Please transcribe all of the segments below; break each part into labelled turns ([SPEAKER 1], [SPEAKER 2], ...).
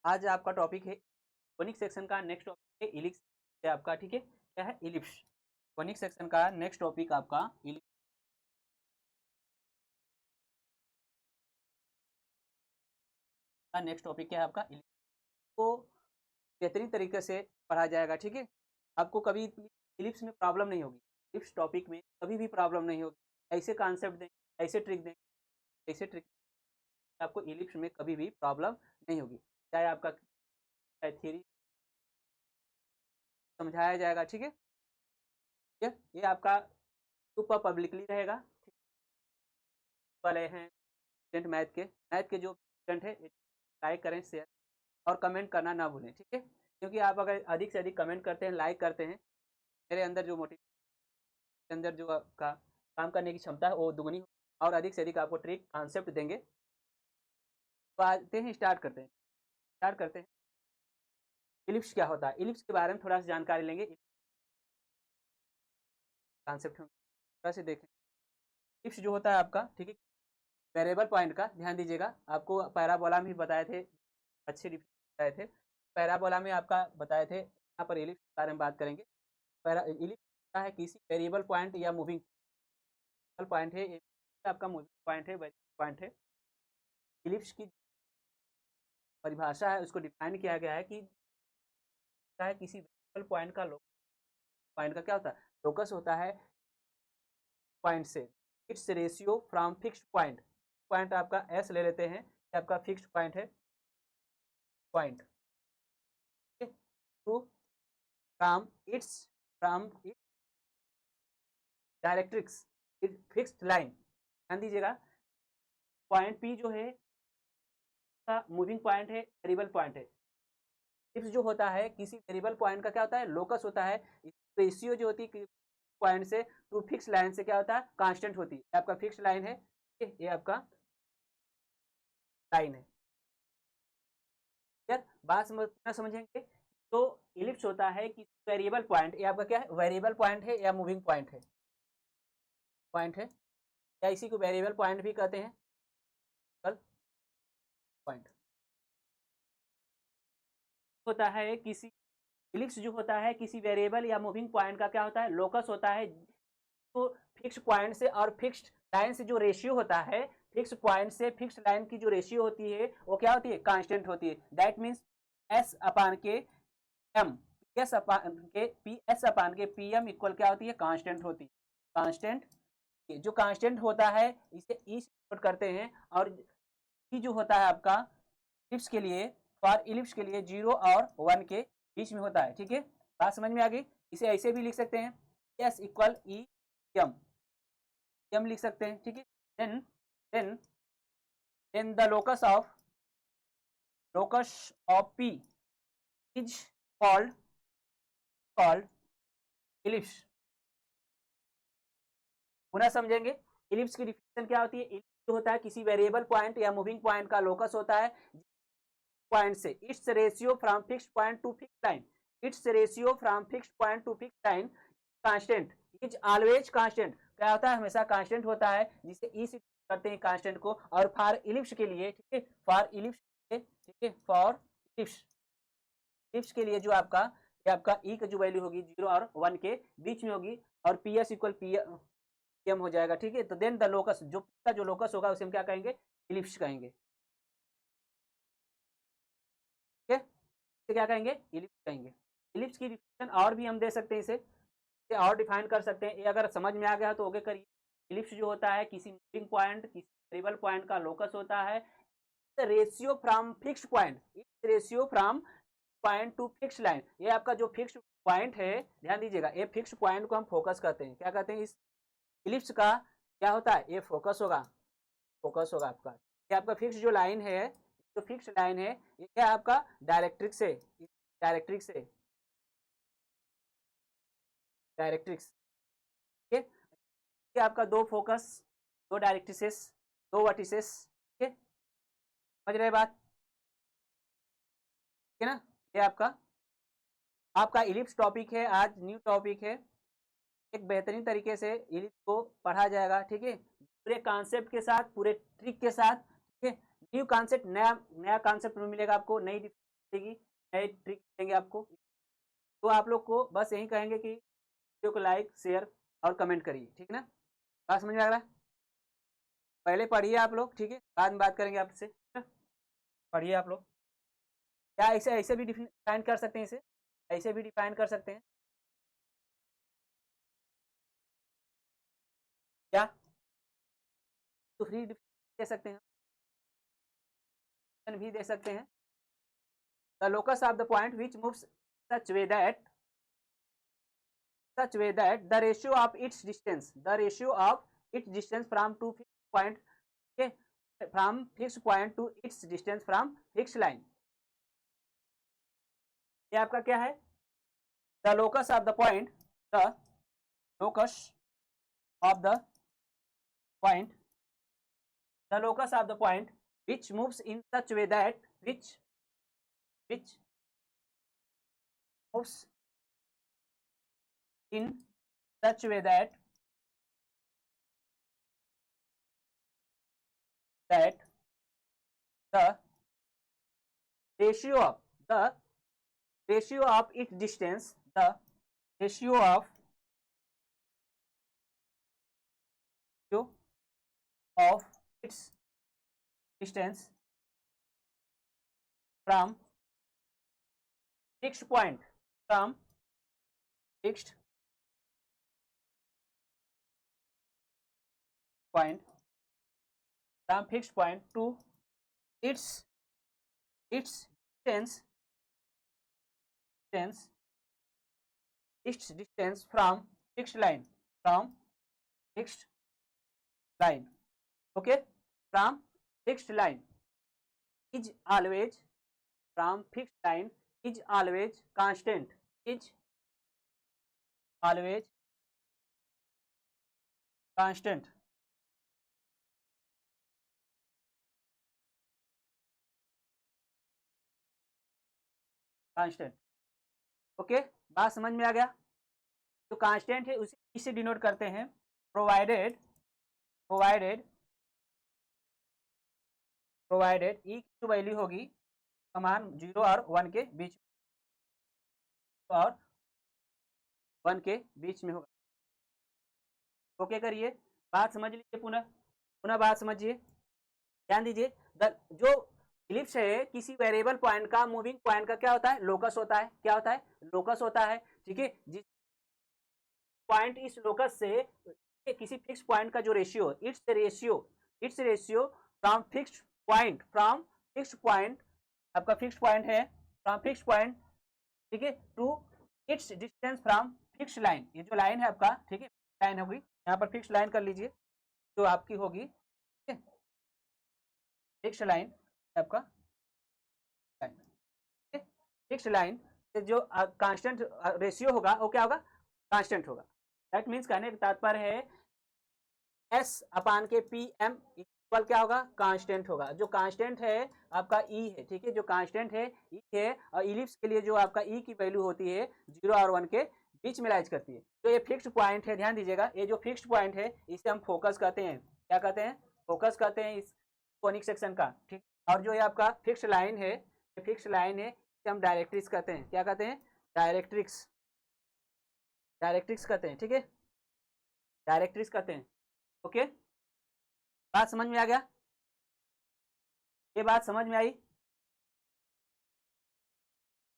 [SPEAKER 1] आज आपका टॉपिक है कोनिक सेक्शन का नेक्स्ट टॉपिक है इलिप्स है आपका, ठीक है। क्या है? इलिप्स। कोनिक सेक्शन का नेक्स्ट टॉपिक आपका इलिप्स का नेक्स्ट टॉपिक क्या है आपका? इलिप्स को बेहतरीन तरीके से पढ़ा जाएगा, ठीक है। आपको कभी इलिप्स में प्रॉब्लम नहीं होगी, इलिप्स टॉपिक में कभी भी प्रॉब्लम नहीं होगी। ऐसे कॉन्सेप्ट दें, ऐसे ट्रिक दें, ऐसे ट्रिक आपको इलिप्स में कभी भी प्रॉब्लम नहीं होगी। चाहे आपका थ्योरी समझाया जाएगा, ठीक है। ये आपका यूट्यूब पर पब्लिकली रहेगा, ठीक वाले हैं स्टूडेंट मैथ के जो स्टूडेंट है लाइक करें, शेयर और कमेंट करना ना भूलें, ठीक है। क्योंकि आप अगर अधिक से अधिक कमेंट करते हैं, लाइक करते हैं, मेरे अंदर जो मोटिवेशन अंदर जो आपका काम करने की क्षमता है वो दुगनी और अधिक से अधिक आपको ट्रिक कॉन्सेप्ट देंगे। तो आते हैं, स्टार्ट करते हैं। इलिप्स क्या होता है, इलिप्स के बारे में थोड़ा सा जानकारी लेंगे, कॉन्सेप्ट थोड़ा से देखें। इलिप्स जो होता है आपका, ठीक है, वेरिएबल पॉइंट का ध्यान दीजिएगा। आपको पैराबोला में भी बताए थे, अच्छे बताए थे। पैराबोला में आपका बताए थे, यहाँ पर इलिप्स के बारे में बात करेंगे। इलिप्स है किसी वेरिएबल पॉइंट या मूविंग पॉइंट है, आपका मूविंग पॉइंट है, वेरिएबल पॉइंट है। इलिप्स की परिभाषा है, उसको डिफाइन किया गया है कि किसी वेरिएबल पॉइंट का पॉइंट का क्या होता है, लोकस होता है पॉइंट से। It's ratio from fixed point आपका एस ले लेते हैं, आपका फिक्स्ड पॉइंट है, point two from its directrix fixed line. ध्यान दीजिएगा, पॉइंट पी जो है का मूविंग पॉइंट है, वेरिएबल पॉइंट है। इलिप्स जो होता है किसी वेरिएबल पॉइंट का क्या होता है, लोकस होता है। रेशियो जो होती है पॉइंट से टू फिक्स लाइन से क्या होता है, कांस्टेंट होती है। आपका फिक्स लाइन है, ये आपका लाइन है। यार बात समझेंगे। तो इलिप्स होता है कि वेरिएबल पॉइंट, ये आपका क्या है, वेरिएबल पॉइंट है या मूविंग पॉइंट है या इसी को वेरिएबल पॉइंट भी कहते हैं, पॉइंट होता है किसी इलिप्स जो होता है किसी वेरिएबल या मूविंग पॉइंट का क्या होता है, लोकस होता है। तो फिक्स पॉइंट से और फिक्स्ड लाइन से जो रेशियो होता है, फिक्स पॉइंट से फिक्स लाइन की जो रेशियो होती है वो क्या होती है, कांस्टेंट होती है। दैट मीन्स एस अपान के एम, एस अपान के पी एम इक्वल क्या होती है, कांस्टेंट होती है। कांस्टेंट, जो कांस्टेंट होता है इसे ई से करते हैं। और ई जो होता है आपका इलिप्स के लिए, फॉर इलिप्स के लिए 0 और 1 के बीच में होता है, ठीक है। बात समझ में आ गई। इसे ऐसे भी लिख सकते हैं, S equal E M, M लिख सकते हैं, ठीक है। Then then then the locus of P is called ellipse. पुनः समझेंगे, इलिप्स की डिफिनेशन क्या होती है। इलिप्स जो होता है किसी वेरिएबल पॉइंट या मूविंग पॉइंट का लोकस होता है पॉइंट से। It's ratio from fixed point two fixed line, it's ratio from fixed point two fixed line constant, is always constant. क्या होता है, हमेशा कांस्टेंट होता है, जिसे ई से करते हैं कांस्टेंट को। और फॉर इलिप्स के लिए, ठीक है, फॉर इलिप्स, ठीक है, फॉर इलिप्स के लिए जो आपका ये आपका ई की जो वैल्यू होगी 0 और 1 के बीच में होगी, और P S equal P M हो जाएगा, ठीक है। तो देन द लोकस, जो लोकस होगा उसे हम क्या कहेंगे, इलिप्स कहेंगे, ठीक है। क्या कहेंगे, इलिप्स कहेंगे। इलिप्स की डिफिनेशन और भी हम दे सकते हैं, इसे और डिफाइन कर सकते हैं। ये अगर समझ में आ गया तो ओके करिए। इलिप्स जो होता है किसी मूविंग पॉइंट, किसी वेरिएबल पॉइंट का लोकस होता है। Ratio from fixed point, ratio from point two fixed line. ये आपका जो फिक्स्ड पॉइंट है, ध्यान दीजिएगा, ये फिक्स्ड पॉइंट को हम फोकस करते हैं। क्या कहते हैं, इस इलिप्स का क्या होता है, ये फोकस होगा आपका। ये आपका फिक्स जो लाइन है, जो फिक्स लाइन है, ये क्या है आपका, डायरेक्ट्रिक्स है, डायरेक्ट्रिक्स है, डायरेक्ट्रिक्स, ठीक है। ये आपका दो फोकस, दो डायरेक्ट्रिसेस, दो वर्टिसेस, ठीक है। समझ रहे बात, ठीक है ना। ये आपका इलिप्स टॉपिक है, आज न्यू टॉपिक है। एक बेहतरीन तरीके से इलिप्स को पढ़ा जाएगा, ठीक है, पूरे कॉन्सेप्ट के साथ, पूरे ट्रिक के साथ, ठीक है। न्यू कॉन्सेप्ट, नया कॉन्सेप्ट मिलेगा आपको, नई नए ट्रिक देंगे आपको। तो आप लोग को बस यही कहेंगे कि वीडियो को लाइक, शेयर और कमेंट करिए, ठीक है ना। बात समझ में आ रहा है? पहले पढ़िए आप लोग, ठीक है, बाद में बात करेंगे आपसे। पढ़िए आप लोग। क्या ऐसे ऐसे भी डिफाइन कर सकते हैं, इसे ऐसे भी डिफाइन कर सकते हैं क्या? तो फ्री दे सकते हैं, भी दे सकते हैं। The locus of the point which moves such way that the ratio of its distance from two fixed point, okay, from fixed point to its distance from fixed line। ये आपका क्या है? The locus of the point, the locus of the point, the locus of the point which moves in such way that which moves in such way that the ratio of its distance, the ratio of its distance from fixed point, from fixed point to its distance from fixed line, okay, from fixed line is always, from fixed line is always constant, is always constant, okay. बात समझ में आ गया? जो constant है उसे इससे denote करते हैं, प्रोवाइडेड ई की वैल्यू होगी समान 0 और 1 के बीच, और 1 के बीच में होगा। ओके करिए, बात समझ लीजिए, पुनः बात समझिए, ध्यान दीजिए। जो इलिप्स है किसी वेरिएबल पॉइंट का, मूविंग पॉइंट का क्या होता है? लोकस होता है। क्या होता है? लोकस होता है, ठीक है। जिस पॉइंट इस लोकस से किसी फिक्स पॉइंट का जो ratio, its ratio from fixed point, आपका फिक्स्ड पॉइंट है, फ्रॉम फिक्स्ड पॉइंट, ठीक है, to its distance from fixed line. ये जो लाइन है आपका, ठीक है, लाइन होगी, यहाँ पर फिक्स्ड लाइन कर लीजिए, जो आपकी होगी, ठीक है, फिक्स्ड लाइन आपका फिक्स्ड लाइन से जो कांस्टेंट रेशियो होगा वो क्या होगा? कांस्टेंट होगा। दैट मीन्स कहने का तात्पर्य है एस अपान के पी एम इक्वल क्या होगा? कांस्टेंट होगा। जो कांस्टेंट है आपका ई है, ठीक है, जो कांस्टेंट है ई है, और इलिप्स के लिए जो आपका ई की वैल्यू होती है 0 और 1 के बीच में लाइज करती है। तो ये फिक्स्ड पॉइंट है, ध्यान दीजिएगा, ये जो फिक्स्ड पॉइंट है इसे हम फोकस कहते हैं। क्या कहते हैं? फोकस कहते हैं इस कोनिक सेक्शन का, ठीक। और जो ये आपका फिक्स्ड लाइन है, फिक्स्ड लाइन है, इसे हम डायरेक्ट्रिक्स कहते हैं। क्या कहते हैं? डायरेक्ट्रिक्स कहते हैं, ठीक है, डायरेक्ट्रिक्स कहते हैं। ओके, बात समझ में आ गया? ये बात समझ में आई?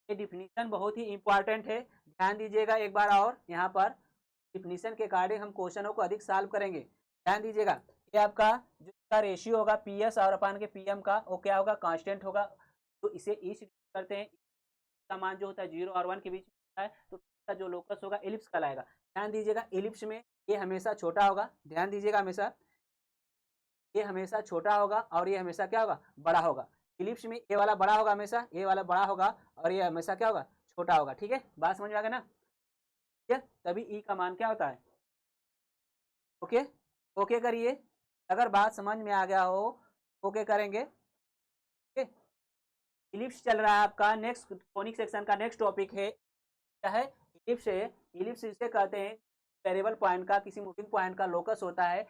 [SPEAKER 1] ये डिफिनीशन बहुत ही इंपॉर्टेंट है, ध्यान दीजिएगा एक बार, और यहाँ पर डिफिनीशन के अकॉर्डिंग हम क्वेश्चनों को अधिक सॉल्व करेंगे। ध्यान दीजिएगा, ये आपका जो इसका रेशियो होगा पी एस और अपान के पी एम का, वो क्या होगा? कांस्टेंट होगा। तो इसे ई से करते हैं, इसका मान जो होता है 0 और 1 के बीच में होता है, तो इसका जो लोकस होगा एलिप्स कहलाएगा। ध्यान दीजिएगा, एलिप्स में ये हमेशा छोटा होगा, ध्यान दीजिएगा, हमेशा ये हमेशा छोटा होगा और ये हमेशा क्या होगा? बड़ा होगा। इलिप्स में ये वाला बड़ा होगा, हमेशा ये वाला बड़ा होगा, और ये हमेशा क्या होगा? छोटा होगा, ठीक है। बात समझ में आ गया ना? ठीक है, तभी ई का मान क्या होता है? ओके, ओके करिए, अगर बात समझ में आ गया हो ओके करेंगे। ओके, इलिप्स चल रहा है आपका, नेक्स्ट कोनिक सेक्शन का नेक्स्ट टॉपिक है क्या है? इलिप्स है। इलिप्स इसे कहते हैं वेरिएबल पॉइंट का, किसी मूविंग पॉइंट का लोकस होता है,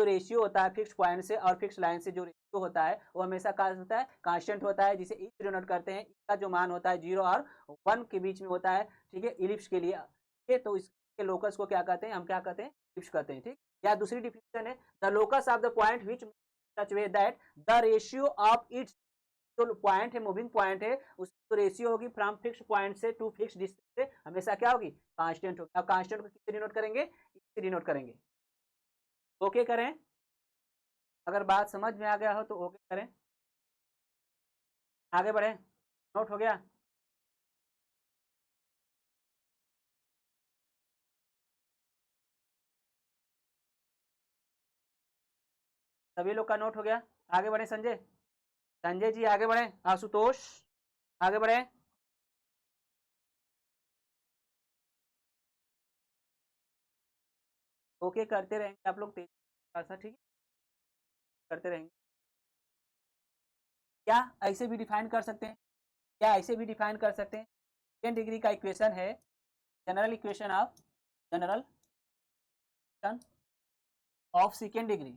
[SPEAKER 1] जो रेशियो होता है फिक्स पॉइंट से और फिक्स लाइन से जो रेशियो होता है वो हमेशा क्या होता है, कांस्टेंट होता है, जिसे ई से डिनोट करते हैं। इसका जो मान होता है 0 और 1 के बीच में होता है, ठीक है, इलिप्स के लिए। ठीक है, तो इसके लोकस को क्या कहते हैं, हम क्या कहते हैं, इलिप्स कहते हैं। ठीक, या दूसरी डिफिनेशन है the locus of the point which such way that the ratio of its, जो पॉइंट है मूविंग पॉइंट है उसकी जो रेशियो होगी फ्रॉम फिक्स पॉइंट से टू फिक्स डिस्टेंस से हमेशा क्या होगी, कांस्टेंट होगी। अब कांस्टेंट को किससे डिनोट करेंगे, इससे डिनोट करेंगे। ओके करें, अगर बात समझ में आ गया हो तो ओके करें, आगे बढ़े, नोट हो गया। सभी लोग का नोट हो गया, आगे बढ़े। संजय, संजय जी आगे बढ़े, आशुतोष आगे बढ़े। ओके करते रहेंगे आप लोग तेज, ऐसा ठीक है, करते रहेंगे। क्या ऐसे भी डिफाइन कर सकते हैं, क्या ऐसे भी डिफाइन कर सकते हैं, 10 डिग्री का इक्वेशन है, general equation of, general of second degree,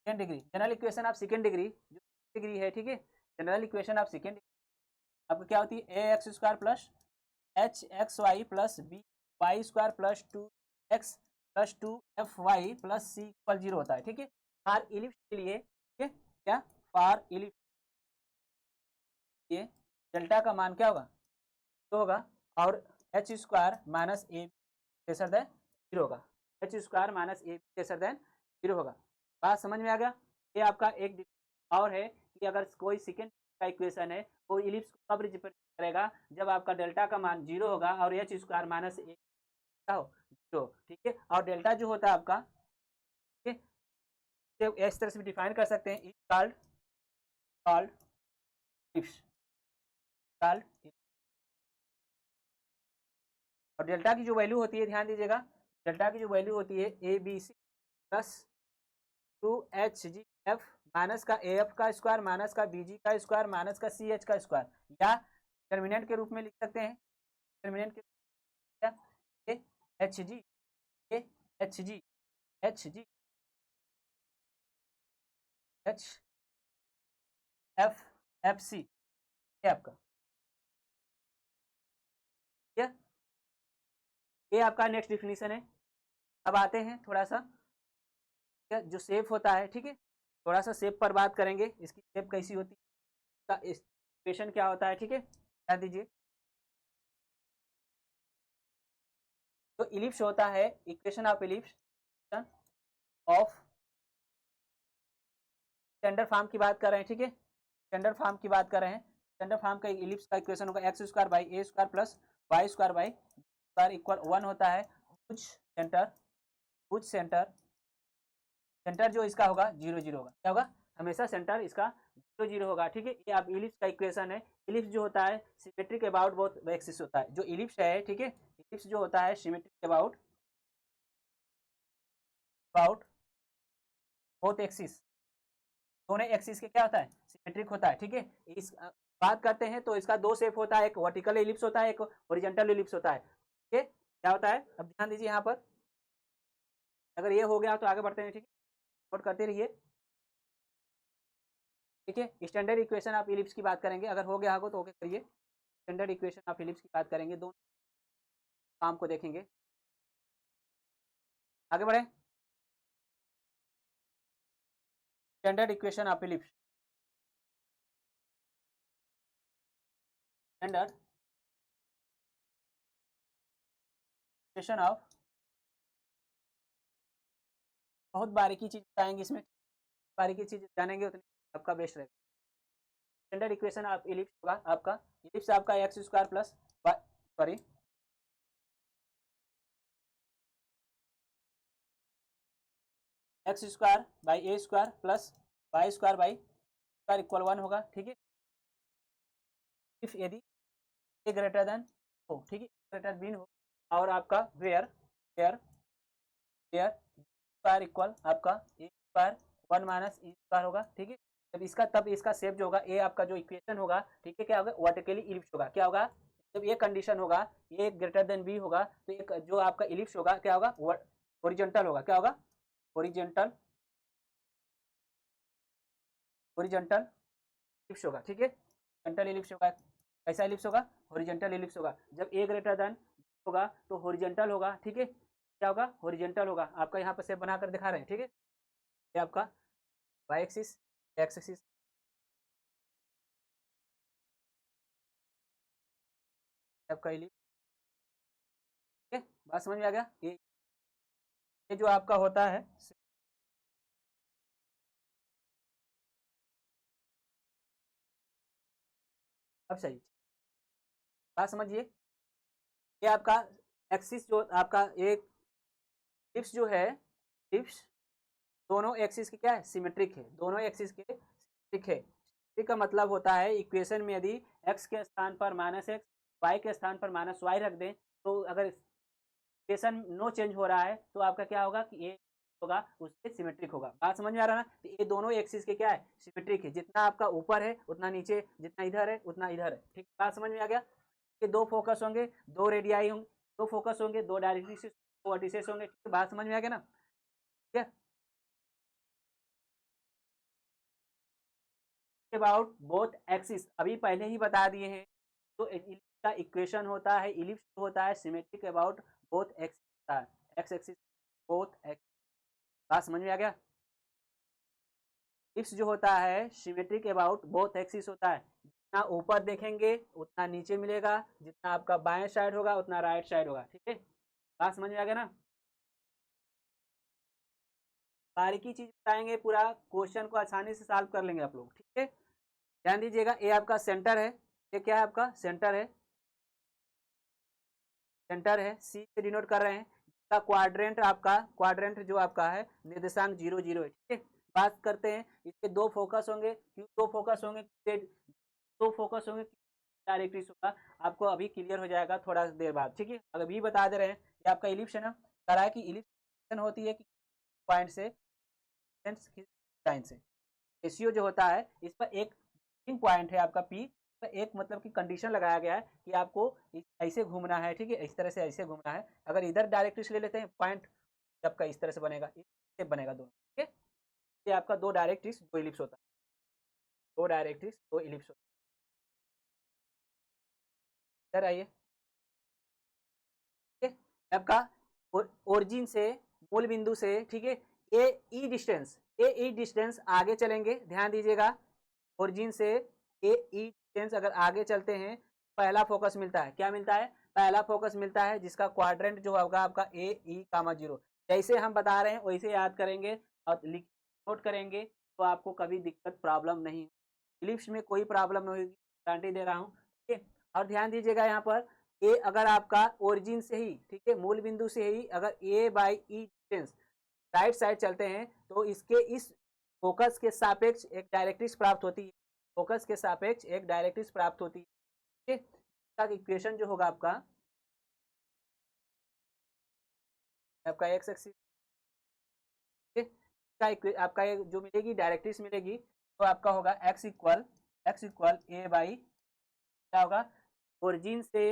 [SPEAKER 1] second degree, general equation of second degree जो डिग्री है, ठीक है, जनरल इक्वेशन ऑफ सेकेंड आपको क्या होती है, a x square plus h x y plus b y square plus 2x plus 2fy plus c equal 0 होता है। ठीक है, फॉर इलिप्स के लिए, ठीक है, क्या फॉर इलिप्स ये डेल्टा का मान क्या होगा, तो होगा, और एच स्क्वायर माइनस ए ग्रेटर देन 0 होगा, एच स्क्वायर माइनस ए ग्रेटर देन 0 होगा। बात समझ में आ गया। ये आपका एक और है कि अगर कोई सेकेंड का इक्वेशन है, कोई इलिप्स को कब रिप्रेजेंट करेगा, जब आपका डेल्टा का मान 0 होगा और एच स्क्वायर माइनस ए क्या हो, 0। ठीक है, और डेल्टा जो होता है आपका, ठीक है, इस तरह से भी डिफाइन कर सकते हैं, is called called ellipse, called. और डेल्टा की जो वैल्यू होती है, ध्यान दीजिएगा, डेल्टा की जो वैल्यू होती है A B C plus 2h g f minus का ए एफ का स्क्वायर माइनस का बी जी का स्क्वायर माइनस का सी एच का स्क्वायर, या डिटर्मिनेंट के रूप में लिख सकते हैं, डिटर्मिनेंट के H G H G H G H F F C, ये आपका, ये आपका नेक्स्ट डिफिनीशन है। अब आते हैं थोड़ा सा जो शेप होता है, ठीक है, थोड़ा सा शेप पर बात करेंगे, इसकी शेप कैसी होती है, इक्वेशन क्या होता है, ठीक है, ध्यान दीजिए। तो इलिप्स होता है, equation of ellipse of standard form की बात कर रहे हैं, ठीक है, स्टैंडर्ड फॉर्म की बात कर रहे हैं। स्टैंडर्ड फॉर्म का इलिप्स का इक्वेशन होगा X square by A square plus Y square by square equal 1 होता है। कुछ सेंटर, कुछ सेंटर, सेंटर जो इसका होगा 0 0 होगा, क्या होगा, हमेशा सेंटर इसका 0 0 होगा। ठीक है, ये आप इलिप्स का इक्वेशन है। इलिप्स जो होता है सिमेट्रिक अबाउट बोथ एक्सिस होता है, जो इलिप्स है, ठीक है, इलिप्स जो होता है symmetric about about both axis, दोनों एक्सिस के क्या होता है, सिमेट्रिक होता है। ठीक है, इस बात करते हैं तो इसका दो शेप होता है, एक वर्टिकल इलिप्स होता है, एक हॉरिजॉन्टल इलिप्स होता है। ठीक है, क्या होता है, अब ध्यान दीजिए यहाँ पर, अगर ये हो गया तो आगे बढ़ते हैं, ठीक है, नोट करते रहिए। ठीक है, स्टैंडर्ड इक्वेशन ऑफ इलिप्स की बात करेंगे, अगर हो गया होगा तो ओके करिए। स्टैंडर्ड इक्वेशन ऑफ इलिप्स की बात करेंगे, दोनों काम को देखेंगे, आगे बढ़े। Standard equation of ellipse, standard equation of, बहुत बारीकी चीज बताएंगे इसमें, बारीकी चीज जानेंगे उतनी आपका बेस्ट रहेगा। स्टैंडर्ड इक्वेशन ऑफ इलिप्स होगा आपका, इलिप्स आपका x square plus sorry X square by A square plus Y square by square equal 1 होगा। ठीक है, इफ यदि ए ग्रेटर देन हो, ठीक है, ग्रेटर बीन हो, और आपका where where where square equal आपका A square 1 minus E square होगा। ठीक है, जब इसका, तब इसका शेप जो होगा, ए आपका जो इक्वेशन होगा, ठीक है, क्या होगा, वर्टिकली इलिप्स होगा। क्या होगा, जब ये कंडीशन होगा, ए ग्रेटर देन बी होगा, तो एक जो आपका इलिप्स होगा क्या होगा, हॉरिजॉन्टल होगा, क्या होगा, हॉरिजेंटल हॉरिजेंटल इलिप्स होगा, ठीक है। हॉरिजेंटल इलिप्स होगा, कैसा इलिप्स होगा? हॉरिजेंटल इलिप्स होगा। जब ए ग्रेटर देन होगा तो हॉरिजेंटल होगा, ठीक है। क्या होगा? हॉरिजेंटल होगा। आपका यहाँ पर से बनाकर दिखा रहे हैं, ठीक है। ये आपका वाई एक्सिस, एक्स एक्सिस, आपका इलिप्स, ठीक है। बात समझ में आ गया? ये जो आपका होता है, अब सही बात समझिए। ये आपका एक्सिस जो आपका एक इलिप्स जो है, इलिप्स दोनों एक्सिस के क्या है? सिमेट्रिक है, दोनों एक्सिस के सिमेट्रिक है। सिमेट्रिक का मतलब होता है इक्वेशन में यदि एक्स के स्थान पर माइनस एक्स, वाई के स्थान पर माइनस वाई रख दें, तो अगर इक्वेशन नो चेंज हो रहा है तो आपका क्या होगा कि ये होगा उससे सिमेट्रिक होगा। बात समझ में आ रहा है ना? तो ये दोनों एक्सिस के क्या है? सिमेट्रिक है। जितना आपका ऊपर है उतना नीचे, जितना इधर है उतना इधर है, ठीक। बात समझ में आ गया? कि दो फोकस होंगे, दो रेडियाई होंगे, दो फोकस होंगे, दो डायरेक्ट्रिक्स, दो वर्टिसेस होंगे, ठीक है। बात समझ में आ गया ना? ठीक है। अबाउट बोथ एक्सिस अभी पहले ही बता दिए हैं। तो इलिप्स का इक्वेशन होता है, इलिप्स होता है सिमेट्रिक अबाउट बोथ एक्सिस होता है, एक्स एक्सिस बोथ एक्सिस। बात समझ में आ गया? इलिप्स जो होता है सिमेट्रिक अबाउट बोथ एक्सिस होता है। जितना ऊपर देखेंगे उतना नीचे मिलेगा, जितना आपका बाएं साइड होगा उतना राइट साइड होगा, ठीक है। बात समझ में आ गया ना? बारीकी चीज बताएंगे, पूरा क्वेश्चन को आसानी से सॉल्व कर लेंगे आप लोग, ठीक है। ध्यान दीजिएगा, ये आपका सेंटर है, ये क्या है? आपका सेंटर है, सेंटर है, सी से डिनोट कर रहे हैं। इसका क्वाड्रेंट, आपका क्वाड्रेंट जो आपका है निर्देशांक 0 0 है, ठीक है। बात करते हैं, इसके दो फोकस होंगे, क्यों दो फोकस होंगे? दो फोकस होंगे, डायरेक्ट्रिक्स होगा। आपको अभी क्लियर हो जाएगा थोड़ा देर बाद, ठीक है। अभी बता दे रहे हैं कि आपका इलिप्स है ना, कह रहा है कि इलिप्स होती है कि पॉइंट से लाइन से रेशियो जो होता है, इस पर एक पॉइंट है आपका पी, एक मतलब कि कंडीशन लगाया गया है कि आपको ऐसे घूमना है, ठीक है। इस तरह से ऐसे घूमना है। अगर इधर डायरेक्ट्रिक्स ले लेते हैं पॉइंट, आपका इस तरह से बनेगा, इस बनेगा दोनों, ठीक है। ये आपका दो डायरेक्ट्रिक्स दो इलिप्स होता है, दो डायरेक्ट्रिक्स दो इलिप्स होता है। इधर आइए, ठीक है। आपका ओरिजिन से, मूल बिंदु से, ठीक है, ए ई डिस्टेंस आगे चलेंगे, ध्यान दीजिएगा। ओरिजिन से ए ई डिस्टेंस अगर आगे चलते हैं, पहला फोकस मिलता है, क्या मिलता है? पहला फोकस मिलता है जिसका क्वाड्रेंट जो होगा आपका ए ई कामा जीरो। जैसे हम बता रहे हैं वैसे याद करेंगे और नोट करेंगे, तो आपको कभी दिक्कत प्रॉब्लम नहीं, इलिप्स में कोई प्रॉब्लम नहीं होगी, गारंटी दे रहा हूँ, ठीक है। और ध्यान दीजिएगा यहाँ पर, ए अगर आपका ओरिजिन से ही, ठीक है, मूल बिंदु से ही अगर a by e distance right side चलते हैं, तो इसके इस फोकस के सापेक्ष एक डायरेक्ट्रिक्स प्राप्त होती है, फोकस के सापेक्ष एक डायरेक्ट्रिक्स प्राप्त होती है, ठीक है। इसका इक्वेशन जो होगा आपका, आपका एक्स एक्सिस, ठीक है, इसका आपका जो मिलेगी डायरेक्ट्रिक्स मिलेगी, तो आपका होगा एक्स इक्वल ए बाई, क्या होगा? ओरिजिन से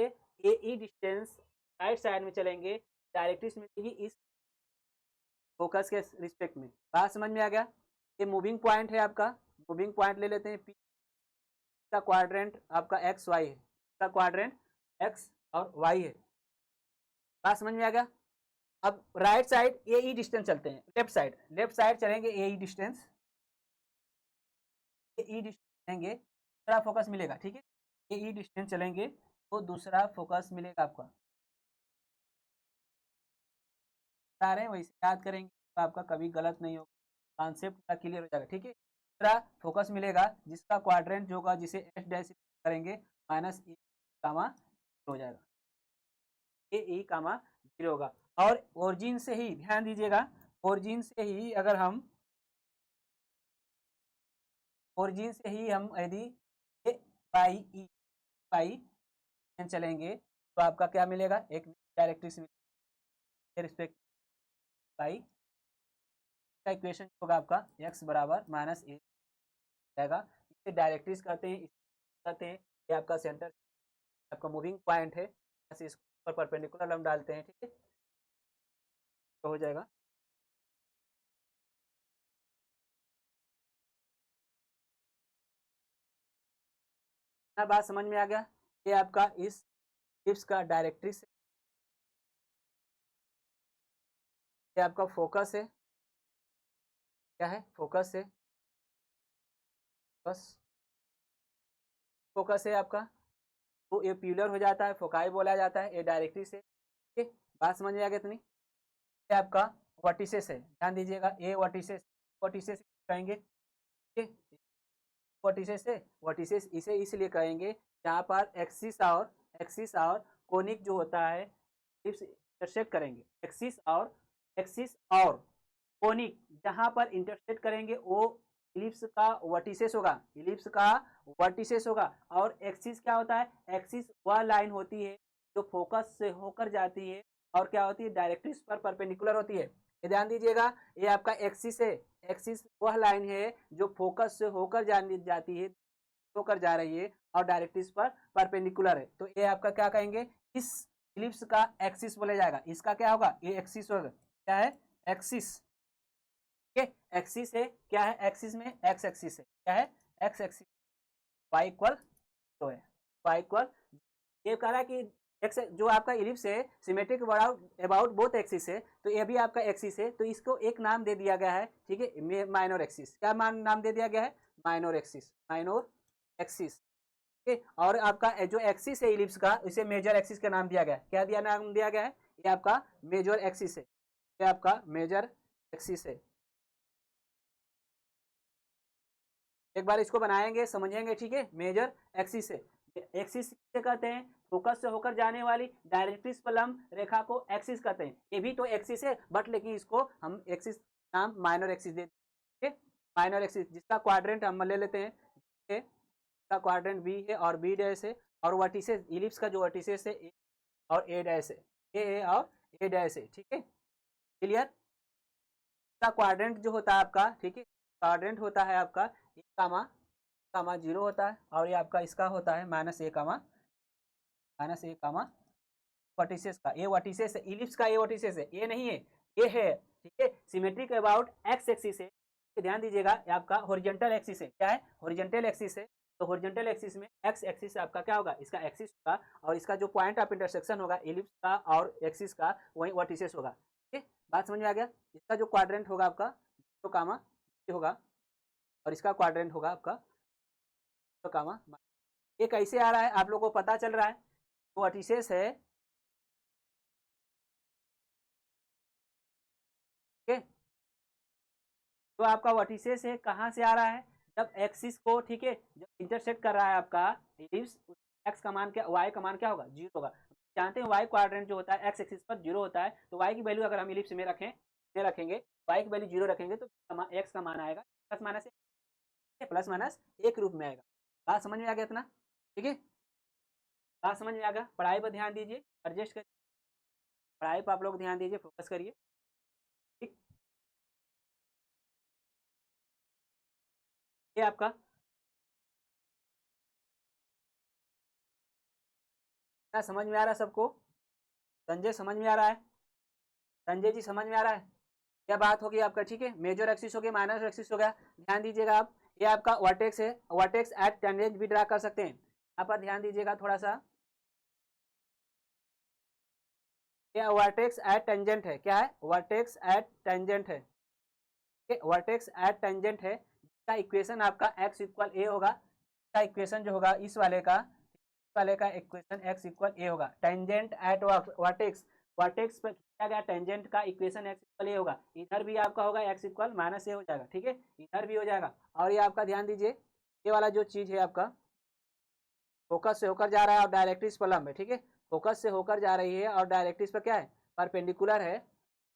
[SPEAKER 1] ए ई डिस्टेंस राइट साइड में चलेंगे, डायरेक्ट्रिक्स मिलेगी इस फोकस के रिस्पेक्ट में। बात समझ में आ गया? ये मूविंग पॉइंट है आपका, मूविंग पॉइंट ले लेते हैं, पी का क्वाड्रेंट आपका एक्स वाई है, इसका क्वाड्रेंट एक्स और वाई है। बात समझ में आ गया? अब राइट साइड ए ई डिस्टेंस चलते हैं, लेफ्ट साइड चलेंगे, ए ई डिस्टेंस, ए ई डिस्टेंस चलेंगे, दूसरा फोकस मिलेगा, ठीक है। ए ई डिस्टेंस चलेंगे तो दूसरा फोकस मिलेगा आपका, बता रहे हैं वैसे याद करेंगे तो आपका कभी गलत नहीं होगा, कॉन्सेप्ट पूरा क्लियर हो जाएगा, ठीक है। दूसरा फोकस मिलेगा जिसका क्वाड्रेंट जो होगा, जिसे एच डैश करेंगे, माइनस ई कामा हो जाएगा, ए ई कामा जीरो होगा। और ओरिजिन से ही ध्यान दीजिएगा, ओरिजिन से ही अगर हम, ओरिजिन से ही हम यदि ए बाई ई बाई चलेंगे, तो आपका क्या मिलेगा? एक डायरेक्ट्रिक्स रिस्पेक्ट बाई का इक्वेशन होगा आपका एक्स बराबर माइनस ए जाएगा। इसे डायरेक्ट्रिक्स कहते हैं, कहते हैं ये आपका सेंटर, आपका मूविंग पॉइंट है, इसको पर परपेंडिकुलर हम डालते हैं, ठीक है, तो हो जाएगा। बात समझ में आ गया? ये आपका इस इलिप्स का डायरेक्ट्रिक्स है, ये आपका फोकस है, क्या है? फोकस है, बस फोकस है आपका। तो ये प्यूलर हो जाता है, फोकाई बोला जाता है, ये डायरेक्ट्रिक्स है। ठीक है, बात समझ में आ गया इतनी? ये आपका वर्टिसेस है, ध्यान दीजिएगा, ये वर्टिसेस, वर्टिसेस कहेंगे, ठीक है, वर्टिसेस है, वर्टिसेस इसे इसलिए कहेंगे जहाँ पर एक्सिस और कोनिक जो होता है इलिप्स इंटरसेक्ट करेंगे। एक्सिस और कोनिक जहां पर इंटरसेक्ट करेंगे वो इलिप्स का वर्टिसेस होगा, इलिप्स का वर्टिसेस होगा। और एक्सिस क्या होता है? एक्सिस वह लाइन होती है जो फोकस से होकर जाती है और क्या होती है? डायरेक्ट्रिक्स पर परपेंडिकुलर होती है। ये ध्यान दीजिएगा, ये आपका एक्सिस है, एक्सिस वह लाइन है जो फोकस से होकर जाती है, होकर जा रही है और डायरेक्ट्रिक्स पर परपेंडिकुलर है। तो ये आपका क्या कहेंगे? इस इलिप्स का एक्सिस बोला जाएगा। इसका क्या होगा? ये एक्सिस होगा, क्या है? एक्सिस। ठीक है, एक्सिस है, क्या है? एक्सिस में एक्स एक्सिस है, क्या है? एक्स एक्सिस, वाई इक्वल तो है, वाई इक्वल, ये कह रहा है कि एक्स जो आपका इलिप्स है सिमेट्रिक अबाउट बोथ एक्सिस है, तो ये भी आपका एक्सिस है, तो इसको एक नाम दे दिया गया है, ठीक है, माइनर एक्सिस। क्या नाम दे दिया गया है? Minor axis, minor axis. ठीक है, और आपका जो एक्सिस है इलिप्स का, इसे मेजर एक्सिस का नाम दिया गया है। क्या दिया नाम दिया गया है? ये आपका मेजर एक्सिस है, ये आपका मेजर एक्सिस है। एक बार इसको बनाएंगे, समझेंगे, ठीक है। मेजर एक्सिस है, एक्सिस किसे कहते हैं? फोकस से होकर जाने वाली डायरेक्ट्रिक्स पर लंब रेखा को एक्सिस कहते हैं। ये भी तो एक्सिस है, बट लेकिन इसको हम एक्सिस नाम माइनर एक्सिस दे देते हैं, माइनर एक्सिस, जिसका क्वाड्रेंट हम ले लेते हैं, इसका क्वाड्रेंट बी है और बी डैश है, और वर्टिसेस इलिप्स का जो वर्टिसेस है ए और ए डैश है, ए और ए डैश है, ठीक है, क्लियर। इसका क्वाड्रेंट जो होता है आपका, ठीक है, क्वाड्रेंट होता है आपका ए कामा कामा 0 होता है, और ये आपका इसका होता है माइनस ए कामा वर्टिसेस का। ये वर्टिसेस है, इलिप्स का ये वर्टिसेस है, ये नहीं है, ये है, ठीक है। सिमेट्रिक अबाउट एक्स एक्सिस है, ध्यान दीजिएगा, ये आपका हॉरिजॉन्टल एक्सिस है, क्या है? हॉरिजॉन्टल एक्सिस है। तो हॉरिजॉन्टल एक्सिस में एक्स एक्सिस आपका क्या होगा? इसका एक्सिस होगा, और इसका जो पॉइंट ऑफ इंटरसेक्शन होगा इलिप्स का और एक्सिस का, वही वर्टिसेस होगा, ठीक है। बात समझ में आ गया? इसका जो क्वाड्रेंट होगा आपका तो कामा होगा, और इसका क्वाड्रेंट होगा आपका तो कामा। ये कैसे आ रहा है आप लोगों को पता चल रहा है? तो वर्टिसेस है, ठीक है, तो आपका वर्टिसेस है कहाँ से आ रहा है? जब एक्सिस को, ठीक है, जब इंटरसेक्ट कर रहा है आपका इलिप्स, एक्स का मान क्या, वाई का मान क्या होगा? 0 होगा। जानते हैं वाई क्वाड्रेंट जो होता है एक्स एक्सिस पर 0 होता है, तो वाई की वैल्यू अगर हम इलिप्स में रखेंगे, वाई की वैल्यू 0 रखेंगे तो एक्स का मान आएगा प्लस माइनस एक रूप में आएगा। बात समझ में आ गया इतना? ठीक है, बात समझ में आ गया। पढ़ाई पर ध्यान दीजिए, एडजस्ट करिए, पढ़ाई पर आप लोग ध्यान दीजिए, फोकस करिए, ठीक। ये आपका क्या समझ में आ रहा है सबको? संजय समझ में आ रहा है? संजय जी समझ में आ रहा है? क्या बात होगी आपका? ठीक है, मेजर एक्सिस हो गया, माइनर एक्सिस हो गया, ध्यान दीजिएगा आप। ये आपका वर्टेक्स है, वर्टेक्स एट टेंजेंट भी ड्रा कर सकते हैं। यहाँ पर ध्यान दीजिएगा थोड़ा सा, ये वर्टेक्स एट टेंजेंट है, क्या है? वर्टेक्स एट टेंजेंट है, वर्टेक्स एट टेंजेंट है, जिसका इक्वेशन आपका x इक्वल ए होगा। इसका इक्वेशन जो होगा इस वाले का इक्वेशन x इक्वल ए होगा। टेंजेंट एट वर्टेक्स, वर्टेक्स पर खींचा गया टेंजेंट का इक्वेशन x इक्वल ए होगा। इधर भी आपका होगा x इक्वल माइनस ए हो जाएगा, ठीक है, इधर भी हो जाएगा। और ये आपका ध्यान दीजिए, ये वाला जो चीज है आपका फोकस से होकर जा रहा है और डायरेक्ट्रिक्स पर लंब है, ठीक है, फोकस से होकर जा रही है और डायरेक्ट्रिक्स पर क्या है? परपेंडिकुलर है,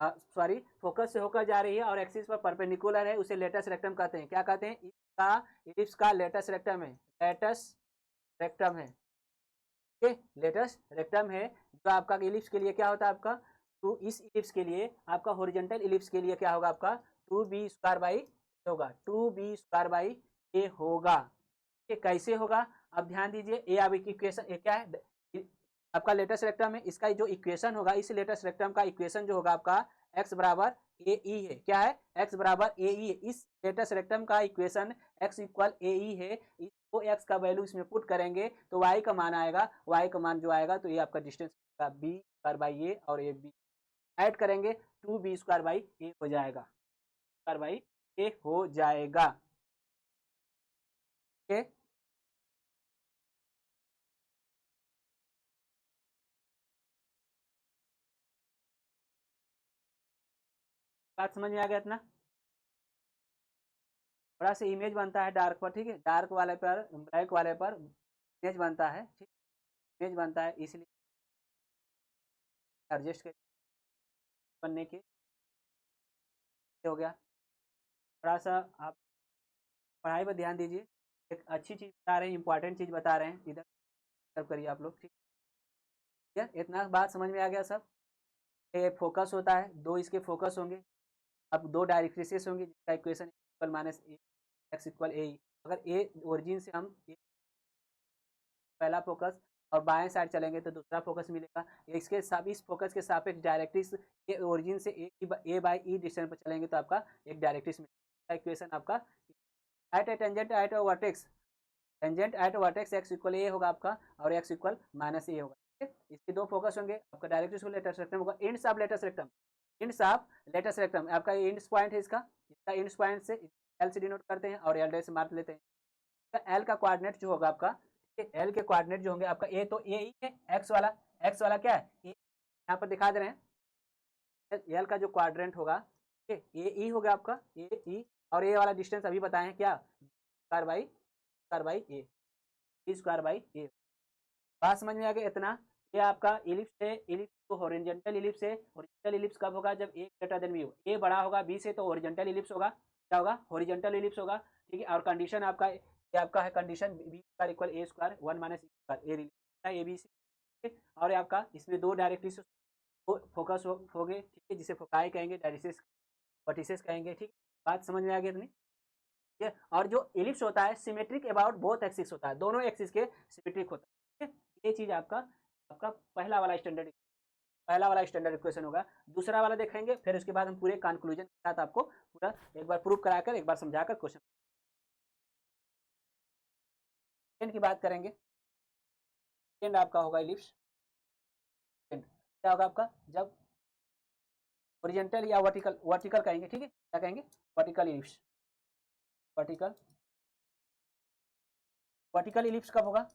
[SPEAKER 1] सॉरी, फोकस से होकर जा रही है और एक्सिस पर परपेंडिकुलर है, उसे लेटस रेक्टम कहते हैं। क्या कहते हैं? इसका इलिप्स का लेटस रेक्टम है, लेटस रेक्टम है, ठीक है, लेटस रेक्टम है। जो आपका इलिप्स के लिए क्या होता है आपका? तो इस इलिप्स के लिए आपका हॉरिजॉन्टल इलिप्स के लिए क्या होगा आपका? 2b² बाई होगा, 2b² बाई ए होगा। ये कैसे होगा? अब ध्यान दीजिए, ये अब इक्वेशन क्या है? आपका लेटेस्ट रेक्टम है, इसका जो इक्वेशन होगा, इस लेटेस्ट रेक्टम का इक्वेशन जो होगा आपका x बराबर ए ई है, क्या है? x बराबर ए ई है। इस लेटेस्ट रेक्टम का इक्वेशन x इक्वल ए ई है, इसको तो एक्स का वैल्यू इसमें पुट करेंगे तो वाई का मान आएगा, वाई का मान जो आएगा तो ये आपका डिस्टेंस बी स्क्वायर बाई ए और ए बी ऐड करेंगे 2b स्क्वायर बाई ए हो जाएगा, स्क्वायर बाई ए हो जाएगा। ओके, बात समझ में आ गया इतना? थोड़ा सा इमेज बनता है डार्क पर, ठीक है, डार्क वाले पर ब्लैक वाले पर इमेज बनता है, ठीक, इमेज बनता है, इसलिए एडजस्ट बनने के हो गया। थोड़ा सा आप पढ़ाई पर ध्यान दीजिए, एक अच्छी चीज़ बता रहे हैं, इंपॉर्टेंट चीज़ बता रहे हैं, इधर सब करिए आप लोग, ठीक है, इतना बात समझ में आ गया सब। ये फोकस होता है, दो इसके फोकस होंगे, अब दो डायरेक्ट्रिसेस होंगी जिसका इक्वेशन इक्वल माइनस ए एक्स इक्वल ए, अगर ए ओरिजिन से हम पहला फोकस और बाएं साइड चलेंगे तो दूसरा फोकस मिलेगा, इसके सब इस फोकस के सापेक्ष डायरेक्ट्रिक्स ये ओरिजिन से ए बाई ई डिस्टेंस पर चलेंगे तो आपका एक डायरेक्ट्रिक्स मिलेगा। इक्वेशन आपका at a tangent at a vertex, tangent at vertex x equal a होगा आपका और एक्स इक्वल माइनस ए होगा, ठीक है, इसके दो फोकस होंगे, आपका डायरेक्ट्रिक्स लेटेस्ट रेक्टम होगा, ends of latus rectum, ends of latus rectum आपका ये इंड्स पॉइंट है, इसका इंड्स पॉइंट से एल से डिनोट करते हैं और एल डे से मार्क लेते हैं। एल का कोऑर्डिनेट जो होगा आपका, एल के कोऑर्डिनेट जो होंगे आपका ए तो ए ही है, एक्स वाला क्या है ए, यहाँ पर दिखा दे रहे हैं, एल का जो क्वाड्रेंट होगा ए ई होगा आपका ए ई, और ए वाला डिस्टेंस अभी बताए हैं क्या, square by A square by a. बात समझ में आ गया इतना? ये आपका इलिप्स है, इलिप्स तो हॉरिजॉन्टल इलिप्स है, हॉरिजॉन्टल इलिप्स कब होगा, जब ए ग्रेटर देन बी हो, ए बड़ा होगा बी से तो हॉरिजॉन्टल इलिप्स होगा, क्या होगा, हॉरिजॉन्टल इलिप्स होगा, ठीक है, और कंडीशन आपका ये आपका है condition B square equal A square 1 minus E square A B C, ठीक है, और आपका इसमें दो डायरेक्ट्रिक्स फोकस हो गए, ठीक है, जिसे फोकाई कहेंगे, डायरेक्ट्रिक्स वर्टिसेस कहेंगे, ठीक, बात समझ में आ गई इतनी? ठीक है, और जो इलिप्स होता है सिमेट्रिक अबाउट बोथ एक्सिस होता है, दोनों एक्सिस के सिमेट्रिक होता है, ठीक है, ये चीज आपका आपका पहला वाला स्टैंडर्ड इक्वेशन होगा। दूसरा वाला देखेंगे, फिर उसके बाद हम पूरे कंक्लूजन के साथ आपको पूरा एक बार प्रूव कराकर एक बार समझाकर क्वेश्चन की बात करेंगे। सेकंड आपका होगा इलिप्स, क्या होगा आपका, जब हॉरिजॉन्टल या वर्टिकल कहेंगे, ठीक है, क्या कहेंगे, वर्टिकल इलिप्स, वर्टिकल इलिप्स कब होगा,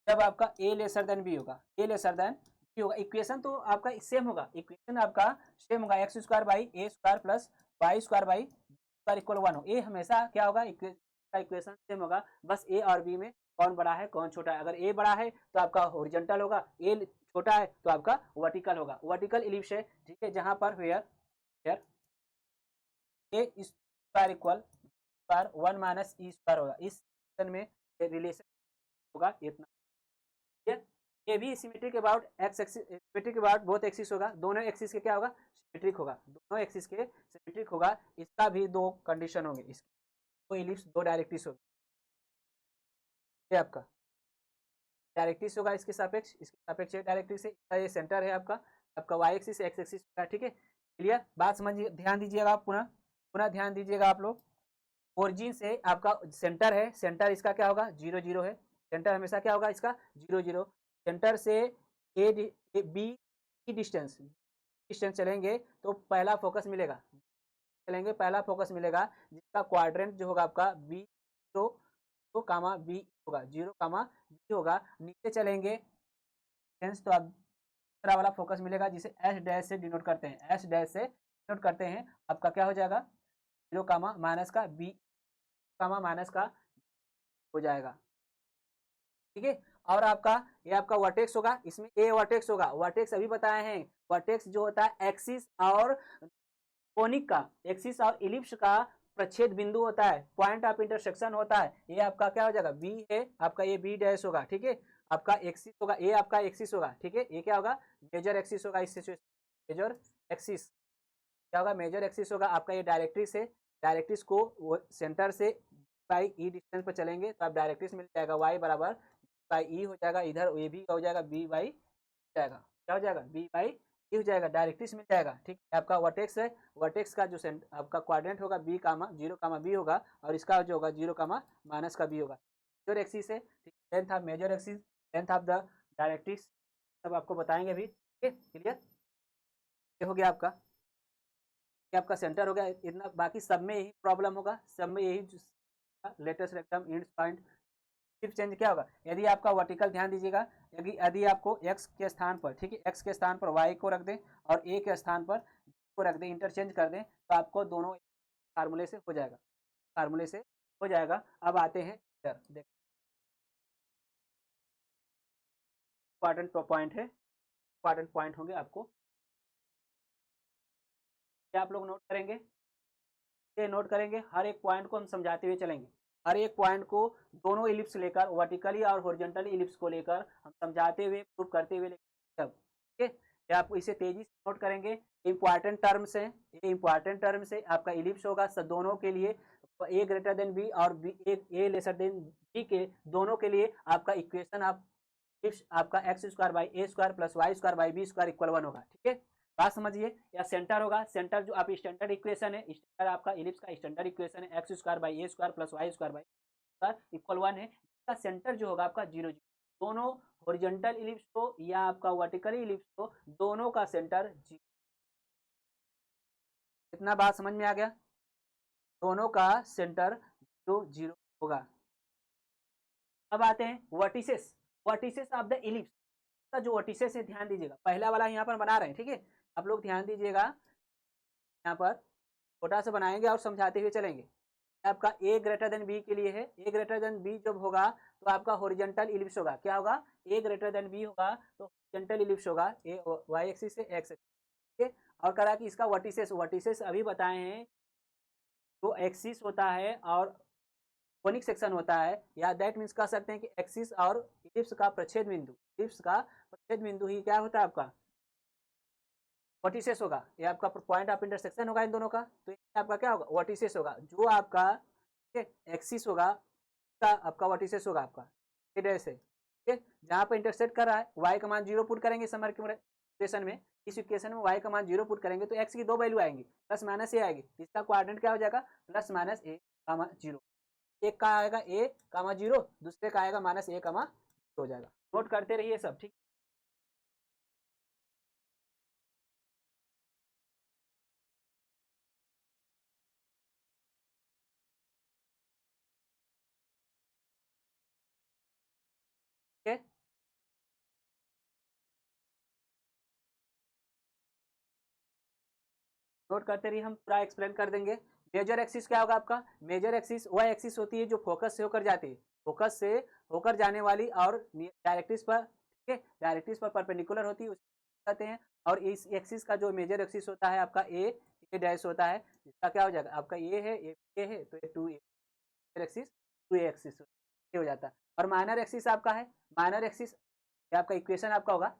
[SPEAKER 1] जब आपका ए लेसर देन बी होगा, ए लेसर देन बी होगा। इक्वेशन तो आपका सेम होगा, इक्वेशन आपका सेम होगा, X square by A square plus Y square by square equal 1 हो, ए हमेशा क्या होगा, इक्वेशन सेम होगा, बस ए और बी में कौन बड़ा है कौन छोटा है, अगर ए बड़ा है तो आपका हॉरिजॉन्टल होगा, ए छोटा है तो आपका वर्टिकल होगा, वर्टिकल इलिप्स है, ठीक है, जहां पर where A square equal square 1 minus E square होगा, इस में रिलेशन होगा इतना, ये भी symmetric about X axis, symmetric about both axis होगा, दोनों एक्सिस के क्या होगा, सिमेट्रिक होगा, दोनों एक्सिस के सिमेट्रिक होगा, इसका भी दो कंडीशन होंगे, इसकी दो इलिप्स दो डायरेक्ट्रिक्स होगी, ये आपका डायरेक्ट्रिक्स होगा इसके सापेक्ष डायरेक्ट्रिक्स है, ये सेंटर है आपका वाई एक्सिस एक्स एक्सिस का, ठीक है, क्लियर, बात समझिए, ध्यान दीजिएगा आप, पुनः ध्यान दीजिएगा आप लोग, ओरिजिन से आपका सेंटर है, सेंटर इसका क्या होगा 0 0 है, सेंटर हमेशा क्या होगा इसका 0 0, सेंटर से ए बी की डिस्टेंस चलेंगे तो पहला फोकस मिलेगा, जिसका क्वाड्रेंट जो होगा आपका बी तो कामा बी होगा, 0 कामा बी होगा, नीचे चलेंगे तो अब दूसरा वाला फोकस मिलेगा जिसे एस डैश से डिनोट करते हैं, आपका क्या हो जाएगा 0 कामा माइनस का बी कामा माइनस का हो जाएगा, ठीक है, और आपका ये आपका वर्टेक्स होगा, इसमें ए वर्टेक्स होगा, वर्टेक्स अभी बताए हैं, वर्टेक्स जो होता है एक्सिस और कोनिक का, एक्सिस और इलिप्स का प्रच्छेद बिंदु होता है, पॉइंट ऑफ इंटरसेक्शन होता है, ये आपका क्या हो जाएगा बी है, आपका ये बी डैश होगा, ठीक है, आपका एक्सिस होगा, ये आपका एक्सिस होगा, ठीक है, ये क्या होगा मेजर एक्सिस होगा, इस मेजर एक्सिस क्या होगा, मेजर एक्सिस होगा, आपका ये डायरेक्ट्रिक्स है, डायरेक्ट्रिक्स को सेंटर से बाई ई डिस्टेंस पर चलेंगे तो आप डायरेक्ट्रिक्स मिल जाएगा, वाई बराबर बाई ई हो जाएगा, इधर ये भी हो जाएगा बी बाई जाएगा, क्या हो जाएगा बी बाई ई हो जाएगा, डायरेक्ट्रिक्स मिल जाएगा, ठीक है, आपका वर्टेक्स है, वर्टेक्स का जो आपका क्वाड्रेंट होगा बी कामा 0 कामा बी होगा, और इसका जो होगा 0 कामा माइनस का बी होगा, मेजर एक्सिस है, length of major axis, length of the directrix, सब आपको बताएंगे अभी। ठीक है, क्लियर? ये हो गया आपका, ये आपका सेंटर हो गया इतना, बाकी सब में यही प्रॉब्लम होगा, सब में यही लेटेस्ट रेक्टम एंड पॉइंट। सिर्फ चेंज क्या होगा, यदि आपका वर्टिकल, ध्यान दीजिएगा, यदि आपको एक्स के स्थान पर, ठीक है, एक्स के स्थान पर वाई को रख दें और ए के स्थान पर को रख दें, इंटरचेंज कर दें, तो आपको दोनों फार्मूले से हो जाएगा, फार्मूले से हो जाएगा। अब आते हैं इधर, देख इंपॉर्टेंट पॉइंट है, इंपॉर्टेंट पॉइंट होंगे आपको, क्या आप लोग नोट करेंगे, ये नोट करेंगे, हर एक पॉइंट को हम समझाते हुए चलेंगे, हर एक पॉइंट को दोनों इलिप्स लेकर, वर्टिकली और हॉरिजॉन्टली इलिप्स को लेकर हम समझाते हुए, प्रूव करते हुए सब। ठीक है, ये आप इसे तेजी से नोट करेंगे, इंपॉर्टेंट टर्म्स हैं, ये इंपॉर्टेंट टर्म्स है, आपका इलिप्स होगा दोनों के लिए, ए ग्रेटर देन बी और B A lesser than B के दोनों के लिए आपका इक्वेशन ऑफ इलिप्स आपका x square by A square plus Y square by B square equal 1 होगा। ठीक है, बात समझिए। या सेंटर होगा, सेंटर जो आप स्टैंडर्ड इक्वेशन है, स्टैंडर्ड आपका इलिप्स का स्टैंडर्ड इक्वेशन है, X square by A square plus Y square by square equal 1 है, इसका सेंटर जो होगा आपका 0 0। दोनों हॉरिजॉन्टल इलिप्स को या आपका वर्टिकली इलिप्स को, दोनों का सेंटर 0। इतना बात समझ में आ गया, दोनों का सेंटर 0 0 होगा। अब आते हैं vertices, vertices of the ellipse का जो वर्टिसेस है, ध्यान दीजिएगा, पहला वाला यहाँ पर बना रहे हैं, ठीक है, आप लोग ध्यान दीजिएगा, यहाँ पर छोटा सा बनाएंगे और समझाते हुए चलेंगे। आपका ए ग्रेटर देन बी के लिए है, ए ग्रेटर देन बी जब होगा तो आपका हॉरिजॉन्टल इलिप्स होगा, क्या होगा, ए ग्रेटर देन बी होगा तो हॉरिजॉन्टल इलिप्स होगा, ए वाई एक्सिस से एक्स एक्सिस। ठीक है, और करा कि इसका वर्टिसेस, वर्टिसेस अभी बताए हैं, जो एक्सिस होता है और कोनिक सेक्शन होता है, या दैट मीन्स कह सकते हैं कि एक्सिस और इलिप्स का प्रच्छेद बिंदु, इलिप्स का प्रच्छेद बिंदु ही क्या होता है आपका वर्टिसेस होगा, ये आपका पॉइंट ऑफ इंटरसेक्शन होगा इन दोनों का, तो ये आपका क्या होगा वर्टिसेस होगा, जो आपका एक्सिस होगा का आपका वर्टिसेस होगा आपका से। ठीक है, जहाँ पर इंटरसेक्ट कर रहा है, वाई का मान 0 पुट करेंगे समर इक्वेशन में, इस इक्वेशन में वाई का मान 0 पुट करेंगे तो एक्स की दो वैल्यू आएंगी, प्लस माइनस ए आएगी, इसका कोऑर्डिनेट क्या हो जाएगा प्लस माइनस ए कामा 0, एक का आएगा ए कामा 0, दूसरे का आएगा माइनस ए कामा हो जाएगा। नोट करते रहिए सब, ठीक। है नोट करते रहिए, हम पूरा एक्सप्लेन कर देंगे। मेजर एक्सिस क्या होगा आपका, मेजर एक्सिस वह एक्सिस होती है जो फोकस से होकर जाती है, फोकस से होकर जाने वाली और डायरेक्ट्रिक्स पर, ठीक है, डायरेक्ट्रिक्स पर परपेंडिकुलर होती है, उसे कहते हैं। और इस एक्सिस का जो मेजर एक्सिस होता है आपका ए डैश होता है, इसका क्या हो जाएगा आपका ये है, ये है तो ये 2 एक्सिस 2 एक्सिस हो जाता है। और माइनर एक्सिस आपका है, माइनर एक्सिस आपका इक्वेशन आपका होगा,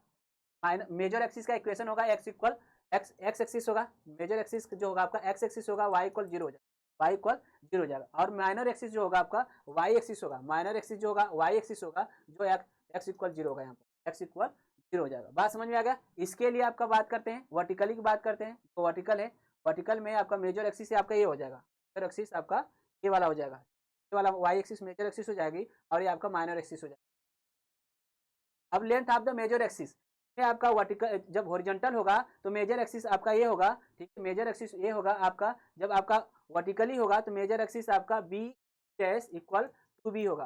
[SPEAKER 1] मेजर एक्सिस का इक्वेशन होगा x equal x, x axis होगा, मेजर एक्सिस जो होगा आपका एक्स एक्सिस होगा, वाई इक्वल 0 हो जाएगा, वाई इक्वल 0 हो जाएगा। और माइनर एक्सिस जो होगा आपका वाई एक्सिस होगा, माइनर एक्सिस जो होगा वाई एक्सिस होगा, जो एक्स इक्वल 0 होगा, यहाँ पर एक्स इक्वल 0 हो जाएगा। बात समझ में आ गया। इसके लिए आपका बात करते हैं वर्टिकली की बात करते हैं, तो वर्टिकल है, वर्टिकल में आपका मेजर एक्सिस आपका ये हो जाएगा, मेजर एक्सिस आपका ये वाला हो जाएगा, ये वाला वाई एक्सिस मेजर एक्सिस हो जाएगी, और ये आपका माइनर एक्सिस हो जाएगा। अब length of the major axis आपका वर्टिकल जब हॉरिजॉन्टल होगा तो मेजर एक्सिस आपका ये होगा, ठीक है, मेजर एक्सिस ये होगा आपका, जब आपका वर्टिकली होगा तो मेजर एक्सिस आपका B dash equal to B होगा,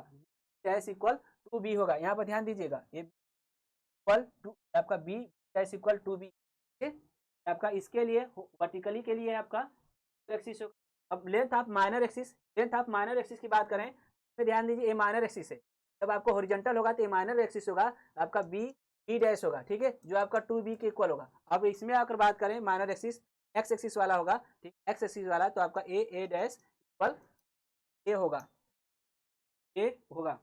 [SPEAKER 1] डैश इक्वल टू बी होगा, यहाँ पर ध्यान दीजिएगा, ये इक्वल टू आपका B dash equal to B, ठीक है, आपका इसके लिए वर्टिकली के लिए आपका एक्सिस होगा। अब length of minor axis, length of minor axis की बात करें तो ध्यान दीजिए, ये माइनर एक्सिस है, जब आपको हॉरिजॉन्टल होगा तो ये माइनर एक्सिस होगा आपका बी डैश होगा, ठीक है, जो आपका 2b के इक्वल होगा। अब इसमें अगर बात करें माइनर एक्सिस एक्स एक्सिस वाला होगा, ठीक, एक्स एक्सिस वाला, तो आपका ए डैश इक्वल ए होगा, ए होगा,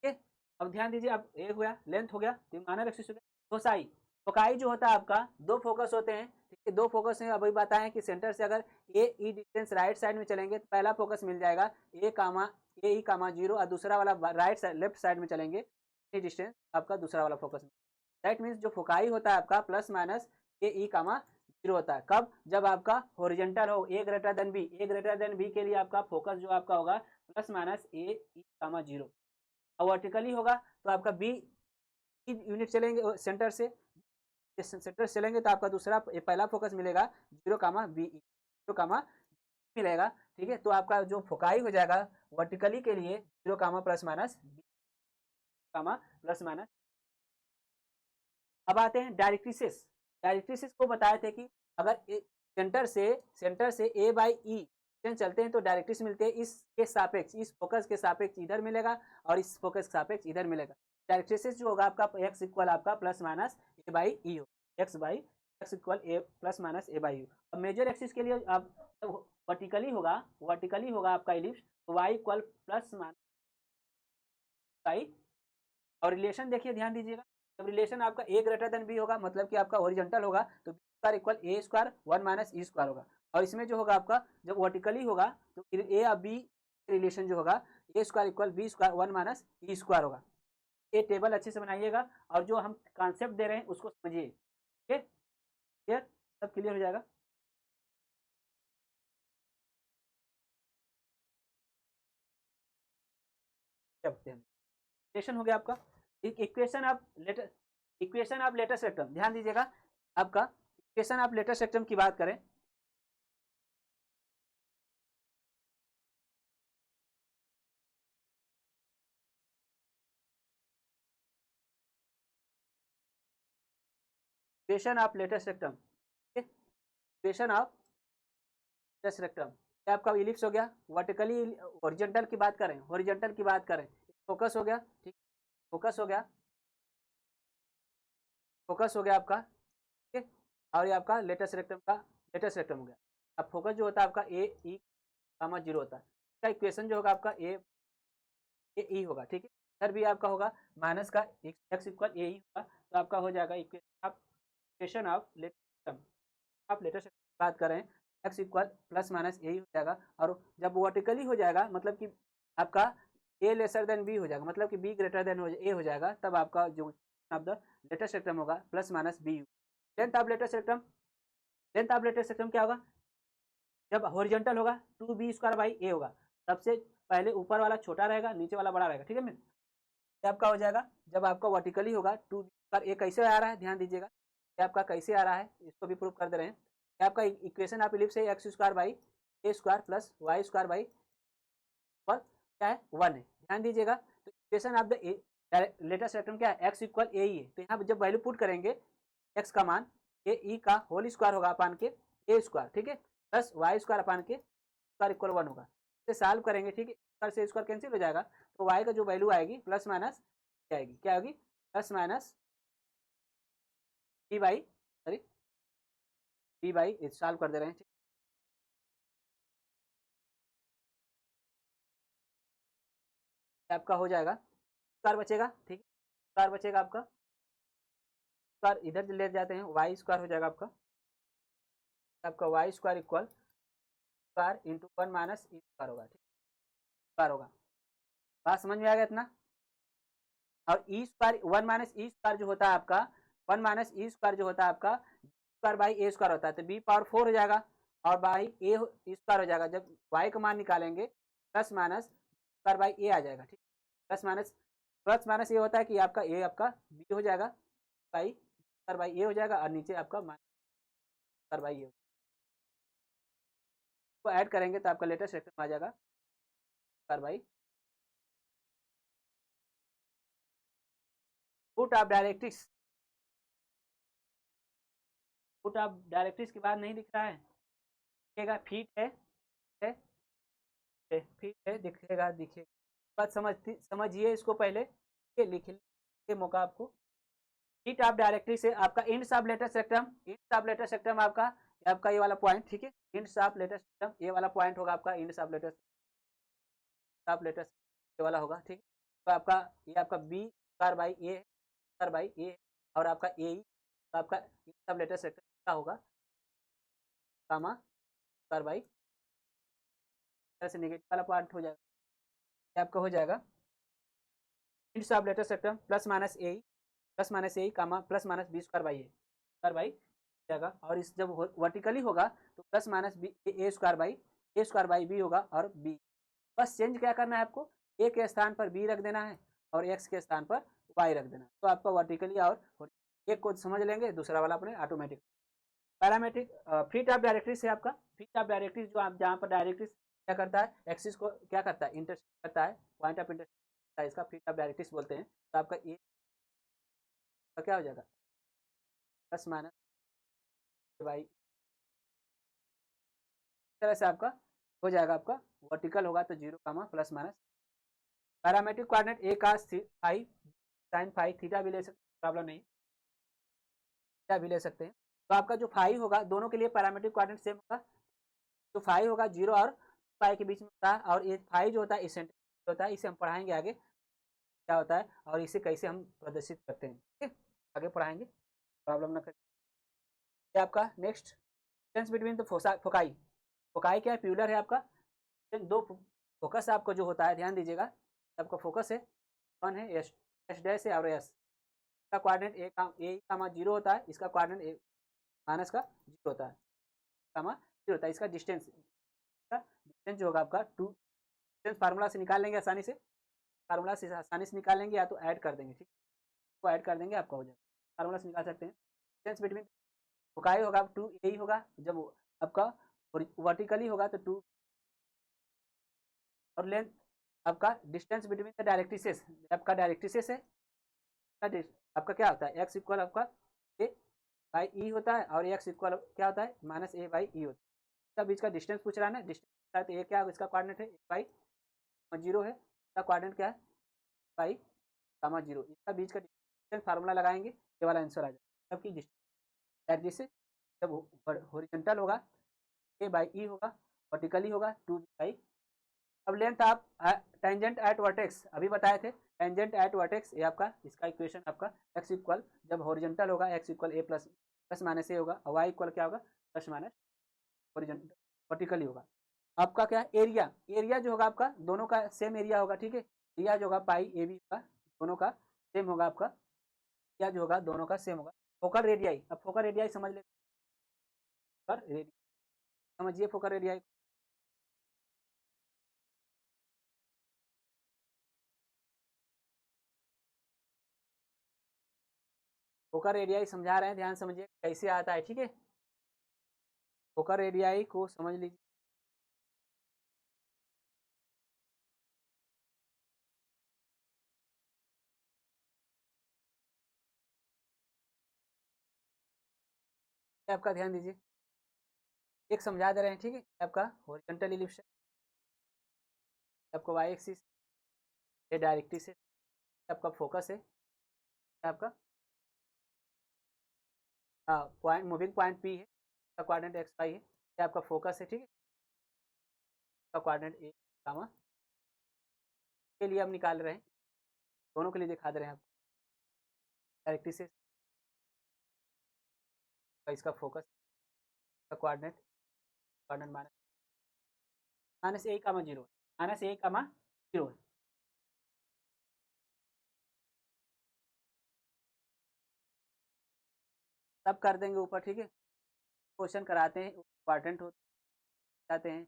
[SPEAKER 1] ठीक है। अब ध्यान दीजिए, अब ए हो गया, लेंथ हो गया, तो माइनर एक्सिस हो गया। फोसाई, फोकाई जो होता है आपका, दो फोकस होते हैं, ठीक है, दो फोकस हैं। अभी बताएं कि सेंटर से अगर ए ई डिस्टेंस राइट साइड में चलेंगे तो पहला फोकस मिल जाएगा ए ई कामा 0, और दूसरा वाला राइट साइड लेफ्ट साइड में चलेंगे डिस्टेंस आपका दूसरा वाला फोकस। दैट मीन्स जो फोकाई होता है आपका प्लस माइनस ए ई कामा 0 होता है, कब, जब आपका हॉरिजॉन्टल हो, ए ग्रेटर देन बी, ए ग्रेटर देन बी के लिए आपका फोकस जो आपका होगा प्लस माइनस ए ई 0। और वर्टिकली होगा तो आपका बी यूनिट चलेंगे सेंटर से चलेंगे तो आपका दूसरा पहला फोकस मिलेगा 0, बी 0, मिलेगा। ठीक है, तो आपका जो फोकाई हो जाएगा वर्टिकली के लिए 0, plus minus B, plus minus. अब आते हैं डायरेक्ट्रिसेस। डायरेक्ट्रिसेस को बताए थे कि अगर सेंटर से ए बाई ई चलते हैं तो डायरेक्ट्रिस मिलते हैं इसके सापेक्ष, इस फोकस के सापेक्ष इधर मिलेगा और इस फोकस के सापेक्ष इधर मिलेगा। डायरेक्ट्रिसेस जो होगा आपका एक्स इक्वल आपका plus minus A by E हो, X equal A plus minus A by U. अब मेजर एक्सिस के लिए आप वर्टिकली होगा आपका इलिप्स तो Y equal plus minus Y. और रिलेशन देखिए, ध्यान दीजिएगा, जब रिलेशन आपका ए ग्रेटर देन बी होगा मतलब कि आपका ओरिजेंटल होगा तो B square equal A square 1 minus E square होगा। और इसमें जो होगा आपका जब वर्टिकली होगा तो ए और बी रिलेशन जो होगा a square equal b square 1 minus E square होगा। ये टेबल अच्छे से बनाइएगा और जो हम कॉन्सेप्ट दे रहे हैं उसको समझिए। ठीक है, क्लियर, सब क्लियर हो जाएगा। रिलेशन हो गया आपका। इक्वेशन आप लेटेस्ट रेक्टम, ध्यान दीजिएगा आपका इक्वेशन आप लेटेस्ट रेक्टम की बात करें equation of latus rectum, equation of latus rectum आपका इलिप्स हो गया। वर्टिकली हॉरिजॉन्टल की बात करें, फोकस हो गया। ठीक, फोकस हो गया आपका। ठीक है, और ये आपका लेटेस्ट रेक्टम हो गया। अब फोकस जो होता है आपका ए ई 0 होता है। इसका इक्वेशन जो होगा आपका ए ई होगा। ठीक है, इधर भी आपका होगा माइनस का एक्स इक्वल ए ई होगा तो आपका हो जाएगा इक्वेशन ऑफ लेटेस्ट बात करें एक्स इक्वल प्लस माइनस ए हो जाएगा। और जब वर्टिकली हो जाएगा मतलब कि आपका ए लेसर देन बी हो जाएगा, मतलब कि बी ग्रेटर देन ए हो जाएगा, तब आपका जो ऑफ द लेटेस्ट रेक्टम होगा plus minus B U. Length of latus rectum क्या होगा, जब हॉरिजॉन्टल होगा 2b स्क्वायर बाई ए होगा। सबसे पहले ऊपर वाला छोटा रहेगा, नीचे वाला बड़ा रहेगा। ठीक है, ये आपका हो जाएगा। जब आपका वर्टिकली होगा 2b स्क्वायर, ए कैसे आ रहा है ध्यान दीजिएगा, ये आपका कैसे आ रहा है इसको भी प्रूव कर दे रहे हैं। ये आपका इक्वेशन आप इलिप्स है X square by A square plus Y square by पर क्या है 1 है। ध्यान दीजिएगा, तो equation of the latus rectum क्या है, एक्स इक्वल ए ई है। तो यहाँ जब वैल्यू पुट करेंगे एक्स का मान ए ई का होल स्क्वायर होगा अपान के ए स्क्वायर, ठीक है, प्लस वाई स्क्वायर अपान के स्क्वायर इक्वल 1 होगा। इसे सॉल्व करेंगे, ठीक है, स्क्वायर से स्क्वायर कैंसिल हो जाएगा तो वाई का जो वैल्यू आएगी प्लस माइनस आएगी, क्या होगी, plus minus B by sorry B by solve कर दे रहे हैं। आपका हो जाएगा स्क्वायर बचेगा। ठीक है, स्क्वायर बचेगा आपका, स्क्वायर इधर ले जाते हैं वाई स्क्वायर हो जाएगा आपका y square equal square into 1 minus ई स्क्वायर होगा। ठीक, स्क्वायर होगा। बात समझ में आ गया इतना। और E square 1 minus E square जो होता है आपका 1 माइनस ई स्क्वायर जो होता है आपका स्क्वायर बाई ए स्क्वायर होता है, तो बी पावर 4 हो जाएगा और बाई ए स्क्वायर हो जाएगा। जब वाई का मान निकालेंगे प्लस माइनस स्क्वायर बाई ए आ जाएगा। ठीक, प्लस माइनस ये होता है कि आपका ए आपका बी हो जाएगा बाई स्क्वायर बाई ए हो जाएगा और नीचे आपका माइनस स्क्वायर बाई ए को ऐड करेंगे तो आपका लेटेस्ट रेक्टम आ जाएगा square by. Foot of directrix, foot of directrix के बाद नहीं दिख रहा है, दिखेगा फीट है फीट है दिखेगा बात समझिए इसको पहले लिखने के मौका आपको। फीट ऑफ डायरेक्ट्रिक्स है आपका इंड्स ऑफ लेटेस्ट रेक्टम आपका ये वाला पॉइंट। ठीक है, इंड्स ऑफ लेटेस्ट रेक्टम ये वाला पॉइंट होगा आपका इंड्स ऑफ लेटेस्ट ये वाला होगा। ठीक है, तो आपका ये आपका बी स्क्वायर बाई ए और आपका ए तो आपका इंड्स ऑफ लेटेस्ट रेक्टम क्या होगा गामा स्क्वायर बाई से नेगेटिव वाला पार्ट हो जाएगा, ये आपका हो जाएगा ends of latus rectum plus minus A comma plus minus B square by जाएगा। और इस जब वर्टिकली होगा तो plus minus B A square by B होगा और बी। बस चेंज क्या करना है आपको, ए के स्थान पर बी रख देना है और एक्स के स्थान पर वाई रख देना है। तो आपका वर्टिकली और एक को समझ लेंगे, दूसरा वाला अपने automatic. Parametric free type directrix है आपका। फ्री टाइप डायरेक्ट्रिक्स जो आप जहाँ पर डायरेक्ट्रिक्स क्या करता है, एक्सिस को क्या करता है, इंटरसेक्ट करता है, पॉइंट ऑफ इंटरसेक्ट है, इसका फ्री टाइप डायरेक्ट्रिक्स बोलते हैं। तो आपका ए का क्या हो जाएगा, प्लस माइनस बाई, इस तरह से आपका हो जाएगा। आपका वर्टिकल होगा तो 0 प्लस माइनस। पैरामेट्रिक कोऑर्डिनेट ए का फाइव साइन फाइव थीटा भी ले सकते, प्रॉब्लम नहीं, थीटा भी ले सकते हैं। तो आपका जो फाइव होगा, दोनों के लिए पैरामेट्रिक कोऑर्डिनेट सेम होगा। जो फाइव होगा 0 और फाइव के बीच में होता है, और ये फाइव जो होता है इसेंट्रिक होता है। इसे हम पढ़ाएंगे आगे क्या होता है और इसे कैसे हम प्रदर्शित करते हैं, ठीक है, आगे पढ़ाएंगे, प्रॉब्लम ना करें। ये आपका next difference between the foci. Foci क्या है, प्यूलर है आपका। दो फोकस आपको जो होता है, ध्यान दीजिएगा, आपका फोकस है, वन है एस, एस डैश है और एस का कोऑर्डिनेट ए कामा 0 होता है, इसका कोऑर्डिनेट ए माइनस का 0 होता है, कामा 0 होता है। इसका डिस्टेंस जो होगा आपका 2, डिस्टेंस फार्मूला से निकाल लेंगे आसानी से, फार्मूला से आसानी से निकाल लेंगे, या तो ऐड कर देंगे, ठीक, तो ऐड कर देंगे आपका हो जाएगा, फार्मूला से निकाल सकते हैं। डिस्टेंस बिटवीन फोकाई होगा 2 यही होगा, जब आपका वर्टिकली होगा तो 2, और लेंथ आपका डिस्टेंस बिटवीन द डायरेक्ट्रिसेस, आपका डायरेक्ट्रिसेस है, आपका क्या होता है, एक्स इक्वल आपका ए बाई ई होता है, और एक्स इक्वल क्या होता है, माइनस ए बाई ई होता है। इसका बीच का डिस्टेंस पूछ रहा है ना, डिस्टेंस तो ये क्या, इसका कोऑर्डिनेट है बाई 0 है, इसका कोऑर्डिनेट क्या है बाई कामा 0, इसका बीच का डिस्टेंस फार्मूला लगाएंगे, ये वाला आंसर आ जाएगा। जबकि डिस्टेंस जिससे जब हॉरिजॉन्टल होगा ए बाई ई होगा, वर्टिकली होगा 2 बाई। अब लेंथ आप टेंजेंट एट वर्टेक्स अभी बताए थे, टेंजेंट एट वर्टेक्स ये आपका, इसका इक्वेशन आपका एक्स इक्वल जब हॉरिजॉन्टल होगा x equal A plus minus ए होगा, और वाई इक्वल क्या होगा प्लस माइनस हॉरिजॉन्टल वर्टिकली होगा। आपका क्या एरिया, एरिया जो होगा आपका दोनों का सेम एरिया होगा, ठीक है, एरिया जो होगा पाई ए बी होगा, दोनों का सेम होगा, आपका एरिया जो होगा दोनों का सेम होगा। फोकल रेडियाई, अब फोकल रेडियाई समझ लेते हैं, समझिए फोकल रेडियाई। फोकल रेडियाई समझा रहे हैं, ध्यान समझिए कैसे आता है, ठीक है, फोकल रेडियाई को समझ लीजिए। आपका ध्यान दीजिए, एक समझा दे रहे हैं, ठीक है, आपका हॉरिजॉन्टल इलिप्स है, आपका वाई एक्सिस, ये डायरेक्ट्रिक्स है, आपका फोकस है, आपका पॉइंट मूविंग पॉइंट पी है, इसका कोऑर्डिनेट एक्स वाई है, ये आपका फोकस है, ठीक है, इसका कोऑर्डिनेट ए कामा, के लिए हम निकाल रहे हैं, दोनों के लिए दिखा दे रहे हैं आपको, डायरेक्ट्रिक्स इसका फोकस, इसका coordinate coordinate minus A comma 0, minus A कामा 0 है। सब कर देंगे ऊपर, ठीक है, क्वेश्चन कराते हैं, इम्पॉर्टेंट हो जाते हैं,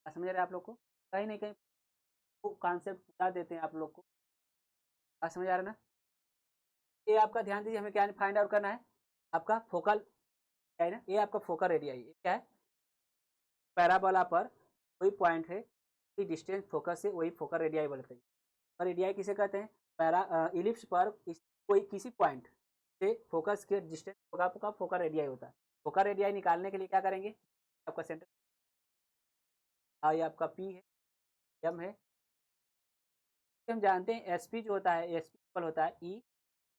[SPEAKER 1] समझ रहे हैं आप लोग को, कहीं नहीं कहीं कॉन्सेप्ट बता देते हैं आप लोग को, बात समझ आ रहा है ना। ये आपका ध्यान दीजिए, हमें क्या फाइंड आउट करना है, आपका फोकल क्या है ना, ये आपका फोकल रेडियाई क्या है, पैराबोला पर कोई पॉइंट है, कोई डिस्टेंस फोकस से वही फोकल रेडियाई बोलते हैं। और रेडियाई किसे कहते हैं, इलिप्स पर कोई किसी पॉइंट से फोकस के डिस्टेंस होगा आपका फोकल रेडियाई होता है। फोकल रेडियाई निकालने के लिए क्या करेंगे, आपका सेंटर ये आपका पी है, एम है, हम जानते हैं एस पी जो होता है, एस पी इक्वल होता है ई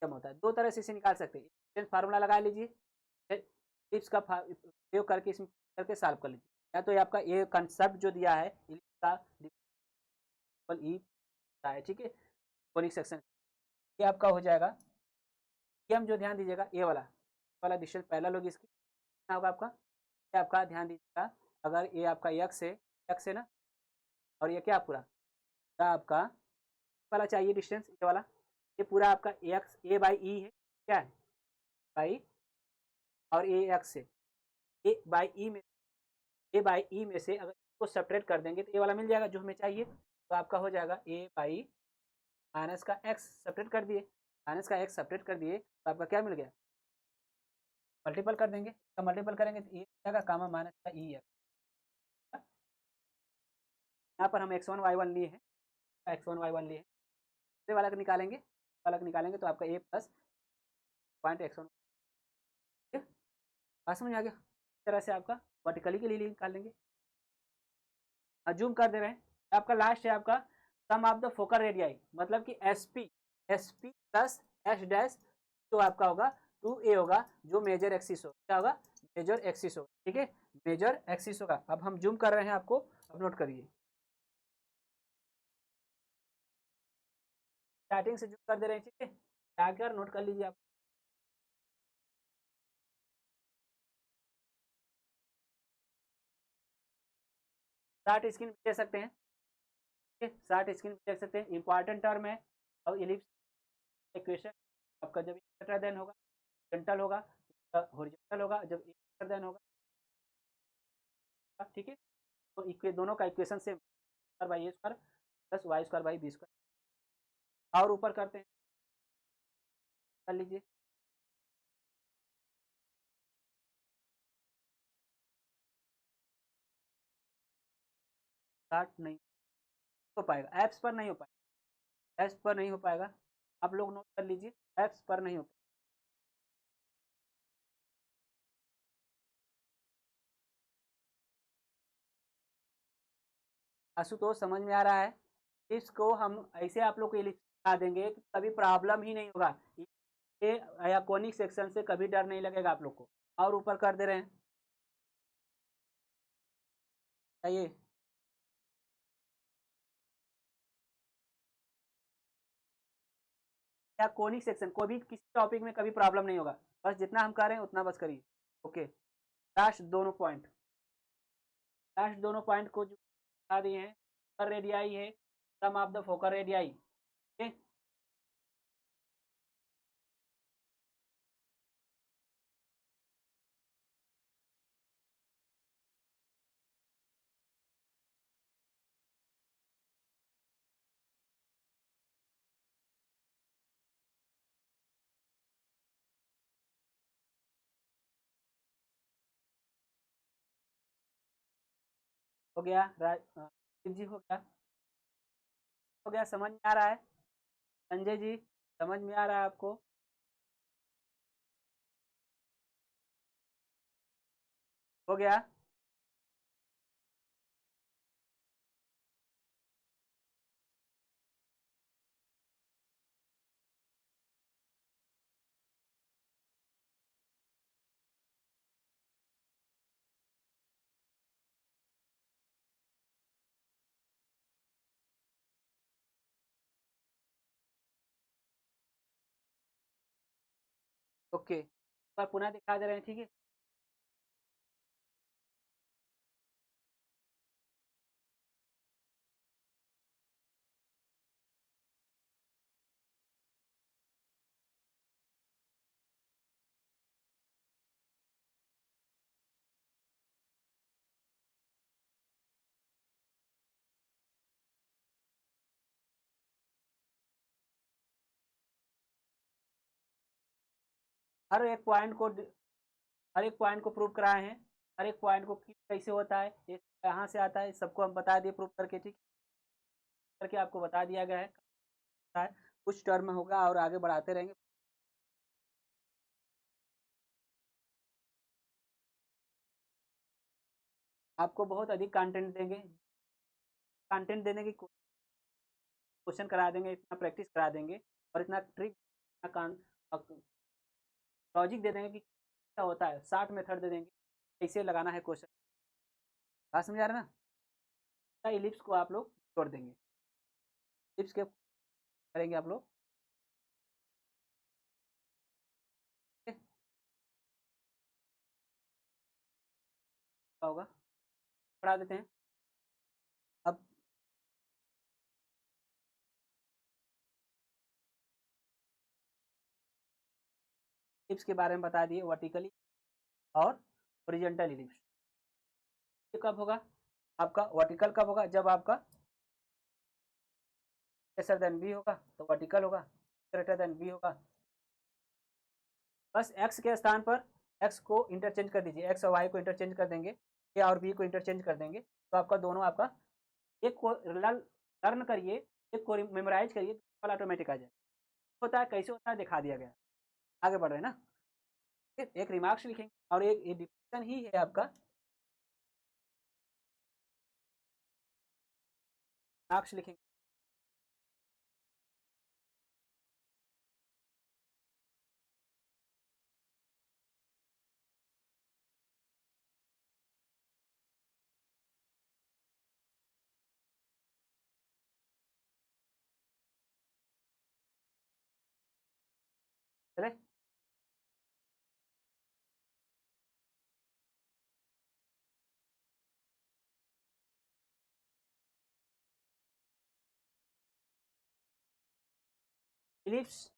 [SPEAKER 1] एम होता है, दो तरह से इसे निकाल सकते हैं, फार्मूला लगा लीजिए, इलिप्स का प्रयोग करके इसमें करके सॉल्व कर लीजिए, या तो ये आपका ये कंसेप्ट जो दिया है इलिप्स का ई है, ठीक है, कोनिक सेक्शन, ये आपका हो जाएगा एम, जो ध्यान दीजिएगा ए वाला डिस्टेंस पहला लोग इसकी कितना होगा आपका, ये आपका ध्यान दीजिएगा, अगर ये आपका एक्स है ना, और ये क्या पूरा आपका वाला चाहिए डिस्टेंस ये वाला, ये पूरा आपका एक्स ए बाई ई है, क्या है बाई, और ए एक्स है, ए बाई ई में से अगर इसको सेपरेट कर देंगे तो ये वाला मिल जाएगा जो हमें चाहिए, तो आपका हो जाएगा ए बाई माइनस का एक्स सेपरेट कर दिए, माइनस का एक्स सेपरेट कर दिए तो आपका क्या मिल गया, मल्टीपल कर देंगे, तो मल्टीपल करेंगे तो ये जाएगा कामा माइनस का ई एक्स। यहाँ पर हम x1 y1 लिए हैं, x1 y1 लिए हैं, ये वाला निकालेंगे, वाला निकालेंगे तो आपका ए प्लस पॉइंट x1, ठीक है, बात समझ में आ गया। इस तरह से आपका वर्टिकली के लिए निकाल लेंगे। जूम कर दे रहे हैं, आपका लास्ट है आपका सम ऑफ द फोकल रेडियाई, मतलब कि एसपी प्लस एस डैश जो आपका होगा 2a होगा, जो मेजर एक्सिस होगा, क्या होगा, मेजर एक्सिस होगा, ठीक है, मेजर एक्सिस होगा। अब हम जूम कर रहे हैं, आपको अब नोट करिए, स्टार्टिंग से जूम कर दे रहे हैं, ठीक है, आकर नोट कर लीजिए आप। शार्ट स्क्रीन दे सकते हैं, ठीक है, शार्ट स्क्रीन देख सकते हैं, इंपॉर्टेंट टर्म है। और इलिप्स इक्वेशन आपका जब ग्रेटर देन होगा जेंटल होगा, हॉरिजॉन्टल होगा जब ग्रेटर देन होगा, ठीक है, तो दोनों का इक्वेशन से by A square plus Y square by B square, और ऊपर करते हैं, कर लीजिए, स्टार्ट नहीं हो पाएगा, एप्स पर नहीं हो पाएगा, एप्स पर नहीं हो पाएगा, आप लोग नोट कर लीजिए, एप्स पर नहीं हो पाएगा। आशुतोष समझ में आ रहा है, इसको हम ऐसे आप लोग को लिखा देंगे कि कभी प्रॉब्लम ही नहीं होगा, ये या कोनिक सेक्शन से कभी डर नहीं लगेगा आप लोग को। और ऊपर कर दे रहे हैं, चाहिए या कोनिक सेक्शन कोई भी किसी टॉपिक में कभी प्रॉब्लम नहीं होगा, बस जितना हम कर रहे हैं उतना बस करिए। ओके, लास्ट दोनों पॉइंट, लास्ट दोनों पॉइंट को जो बता दिए हैं, फोकल रेडियाई है, sum of the focal radii, okay, हो गया जी, हो गया, समझ में आ रहा है, संजय जी समझ में आ रहा है आपको, हो गया, ओके, पर पुनः दिखा दे रहे हैं, ठीक है, हर एक पॉइंट को हर एक पॉइंट को प्रूव कराए हैं, हर एक पॉइंट को कैसे होता है, ये कहाँ से आता है, सबको हम बता दिए प्रूव करके, ठीक करके आपको बता दिया गया है, कुछ टर्म होगा और आगे बढ़ाते रहेंगे। आपको बहुत अधिक कंटेंट देंगे, कंटेंट देने की क्वेश्चन करा देंगे, इतना प्रैक्टिस करा देंगे और इतना ट्रिक, लॉजिक दे देंगे कि क्या होता है, 60 मेथड दे देंगे कैसे लगाना है क्वेश्चन, बात समझ आ रहा है ना। इलिप्स को आप लोग छोड़ देंगे, इलिप्स के करेंगे आप लोग, ठीक है? क्या होगा, बढ़ा देते हैं। अब इलिप्स के बारे में बता दिए, वर्टिकली और हॉरिजॉन्टल इलिप्स, ये कब होगा, आपका वर्टिकल कब होगा, जब आपका लेसर देन बी होगा तो वर्टिकल होगा, ग्रेटर देन बी होगा। बस एक्स के स्थान पर एक्स को इंटरचेंज कर दीजिए, एक्स और वाई को इंटरचेंज कर देंगे, ए और बी को इंटरचेंज कर देंगे, तो आपका दोनों आपका एक को लर्न करिए, एक को मेमोराइज करिए, वाला ऑटोमेटिक आ जाए। होता है कैसे होता है दिखा दिया गया। आगे बढ़ रहे हैं ना, एक रिमार्क्स लिखेंगे और एक डिफिनेशन ही है आपका, रिमार्क्स लिखेंगे। चले ellipse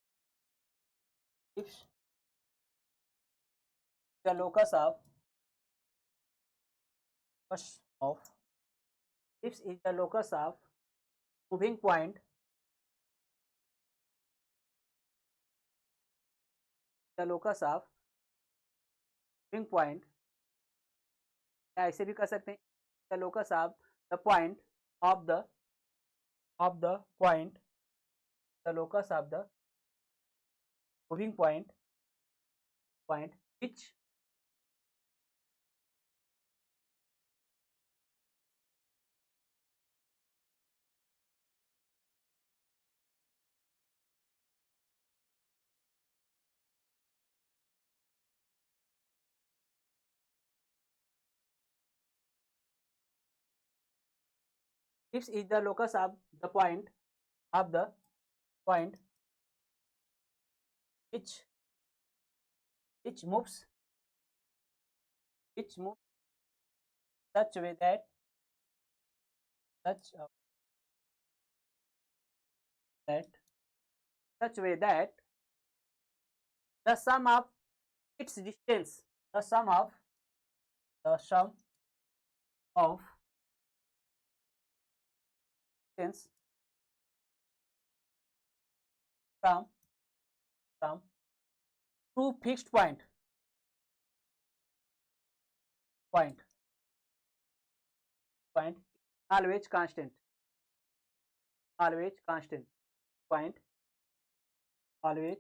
[SPEAKER 1] the locus of ellipse is the locus of moving point, the locus of moving point, या ऐसे भी कर सकते हैं, the locus of the point of the point, the locus of the moving point which ellipse is the locus of the point which moves such way that such way that the sum of its distance, the sum of distance from two fixed point always constant point always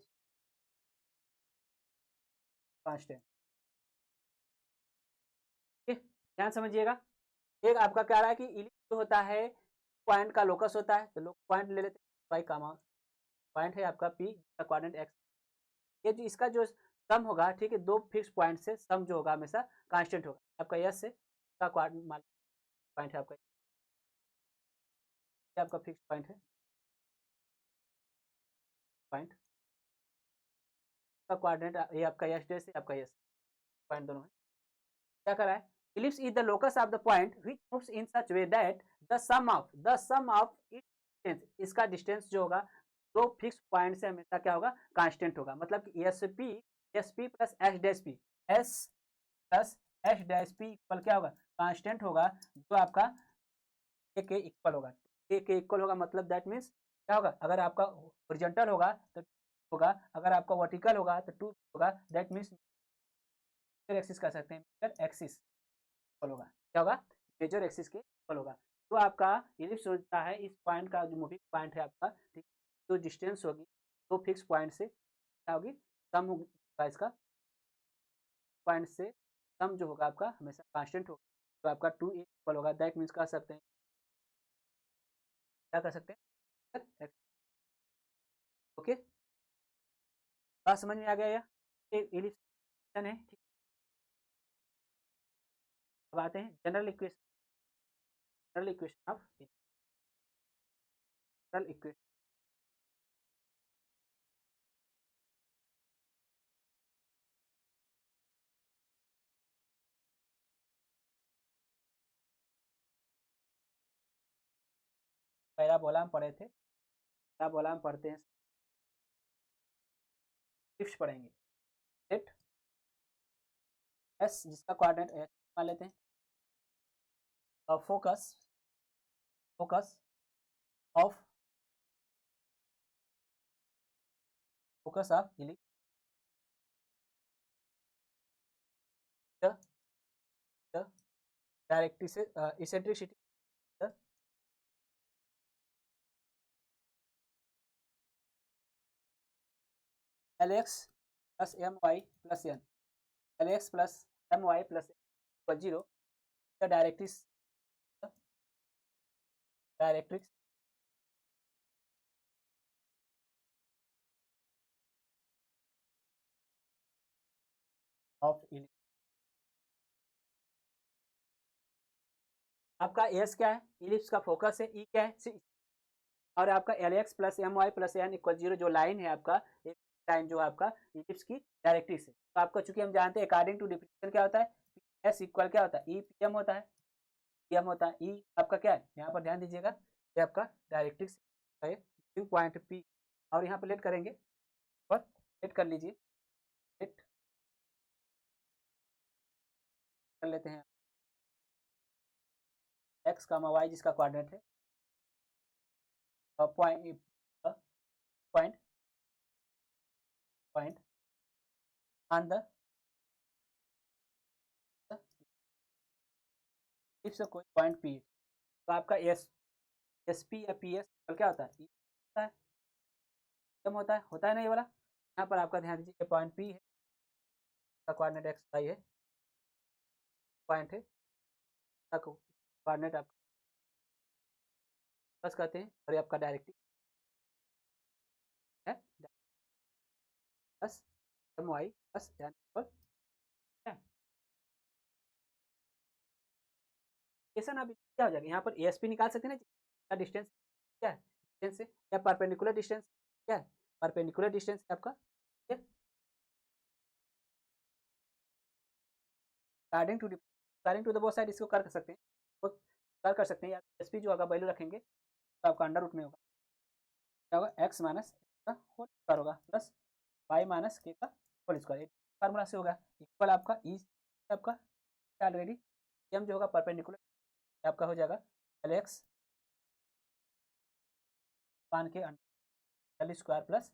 [SPEAKER 1] constant। ध्यान समझिएगा, एक आपका क्या रहा है कि ellipse जो होता है पॉइंट का लोकस होता है, तो पॉइंट ले लेते हैं, वाई कामा पॉइंट है आपका पी का कोऑर्डिनेट एक्स, ये जो इसका जो सम होगा, ठीक है, दो फिक्स पॉइंट से सम जो होगा हमेशा कांस्टेंट होगा। आपका यस से का कोऑर्डिनेट पॉइंट है आपका, ये आपका फिक्स पॉइंट है, पॉइंट का कोऑर्डिनेट ये आपका यस डैश है, आपका यस पॉइंट दोनों है। क्या कर रहा है, ellipse is the locus of the point which moves in such way that the sum of its distance, इसका डिस्टेंस जो होगा दो फिक्स पॉइंट से हमेशा क्या होगा कांस्टेंट होगा। मतलब कि S P plus H dash P equal क्या होगा कांस्टेंट होगा, जो आपका ए के इक्वल होगा। ए के इक्वल होगा मतलब दैट मीन्स क्या होगा, अगर आपका हॉरिजॉन्टल होगा तो होगा, अगर आपका वर्टिकल होगा तो 2 होगा, दैट मीन्स मेजर एक्सिस कह सकते हैं, मेजर एक्सिस इक्वल होगा, क्या होगा मेजर एक्सिस के इक्वल होगा। तो आपका इलिप्स होता है इस पॉइंट का जो मूविंग पॉइंट है आपका, ठीक, तो डिस्टेंस होगी दो फिक्स पॉइंट से क्या होगी सम होगा, इसका पॉइंट से सम जो होगा आपका हमेशा कांस्टेंट होगा, तो आपका 2 इक्वल होगा, दैट मीन्स कह सकते हैं, क्या कर सकते हैं, ओके। बात समझ में आ गया, या इलिप्स है, ठीक। अब आते हैं general equation of general equation. Parabola हम पढ़े थे, पैराबोला हम पढ़ते हैं, टिप्स पढ़ेंगे, लेट एस जिसका कोऑर्डिनेट एस मान लेते हैं, और focus of focus of ellipse, the eccentricity, the Lx plus my plus n, Lx plus my plus n equal 0, the directrix of ellipse। आपका एस क्या है, इलिप्स का फोकस है, ई क्या है, सी, और आपका L X plus M Y plus N equal 0 जो लाइन है आपका, एक लाइन जो आपका इलिप्स की डायरेक्ट्रिक्स है। तो आपका चूंकि हम जानते हैं अकॉर्डिंग टू डिफिनेशन क्या होता है, एस इक्वल क्या होता है, ई पी एम होता है, पी एम होता है, ई आपका क्या है, यहाँ पर ध्यान दीजिएगा, ये आपका डायरेक्ट्रिक्स है पॉइंट पी, और यहाँ पर लेट करेंगे और लेट कर लीजिए, लेट कर लेते हैं एक्स का वाई जिसका कोऑर्डिनेट है point point point on the if कोई पॉइंट पी, तो आपका एस पी या पी एस क्या होता है, ई होता है, एम होता है ना ये वाला। यहाँ पर आपका ध्यान दीजिए पॉइंट पी है, कोऑर्डिनेट एक्स वाई है, पॉइंट है, कोऑर्डिनेट आपका प्लस कहते हैं, और ये आपका डायरेक्टिव है plus M Y plus N equal एसन। अब क्या हो जाएगा, यहाँ पर एस पी निकाल सकते हैं ना, डिस्टेंस क्या है, डिस्टेंस है या परपेंडिकुलर डिस्टेंस, क्या है परपेंडिकुलर डिस्टेंस है आपका, ठीक है, according to the both side इसको कर सकते हैं, कर सकते हैं, या एस पी जो होगा वैल्यू रखेंगे तो आपका अंडर रूट में होगा, क्या होगा एक्स माइनस का होल स्क्वायर होगा प्लस वाई माइनस के का होल स्क्वायर, फार्मूला से होगा इक्वल आपका ई आपका ऑलरेडी एम जो होगा परपेंडिकुलर आपका हो जाएगा एल एक्स पान के एल स्क्वायर प्लस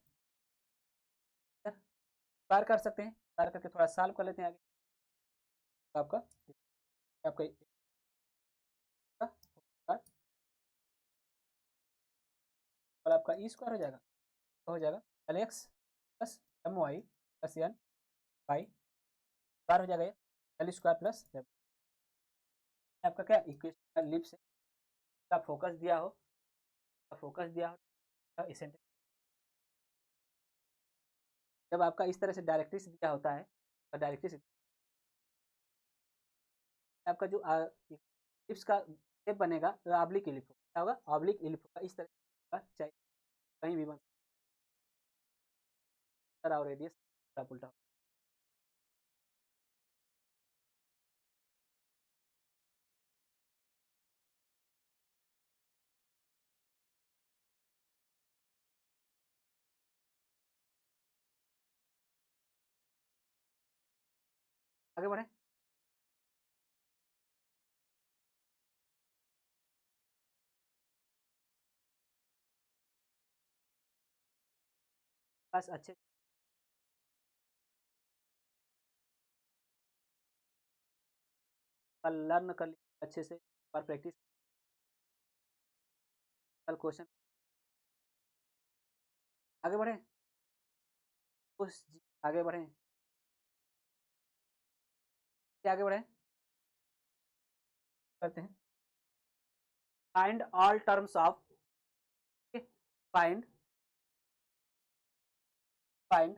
[SPEAKER 1] स्क्वायर कर सकते हैं, स्क्वायर करके थोड़ा सॉल्व कर लेते हैं आगे, आपका आपका आपका ई स्क्वायर हो जाएगा, तो हो जाएगा L X plus M Y plus N Y square हो जाएगा, एल स्क्वायर प्लस आपका क्या इक्वेशन लिप्स है, का फोकस दिया हो, इसेंट्रिक, जब आपका इस तरह से डायरेक्ट्रिक्स दिया होता है, तो डायरेक्ट्रिक्स आपका जो लिप्स का शेप बनेगा तो ऑब्लिक इलिप्स क्या होगा, ऑब्लिक इलिप्स होगा, इस तरह का चाहिए कहीं भी बन सकता है, रेडियस उल्टा। आगे बढ़े, बस अच्छे कल लर्न कर लीजिए अच्छे से, और प्रैक्टिस कल क्वेश्चन। आगे बढ़े, उस आगे बढ़े, क्या आगे बढ़े करते हैं, find all terms of, find find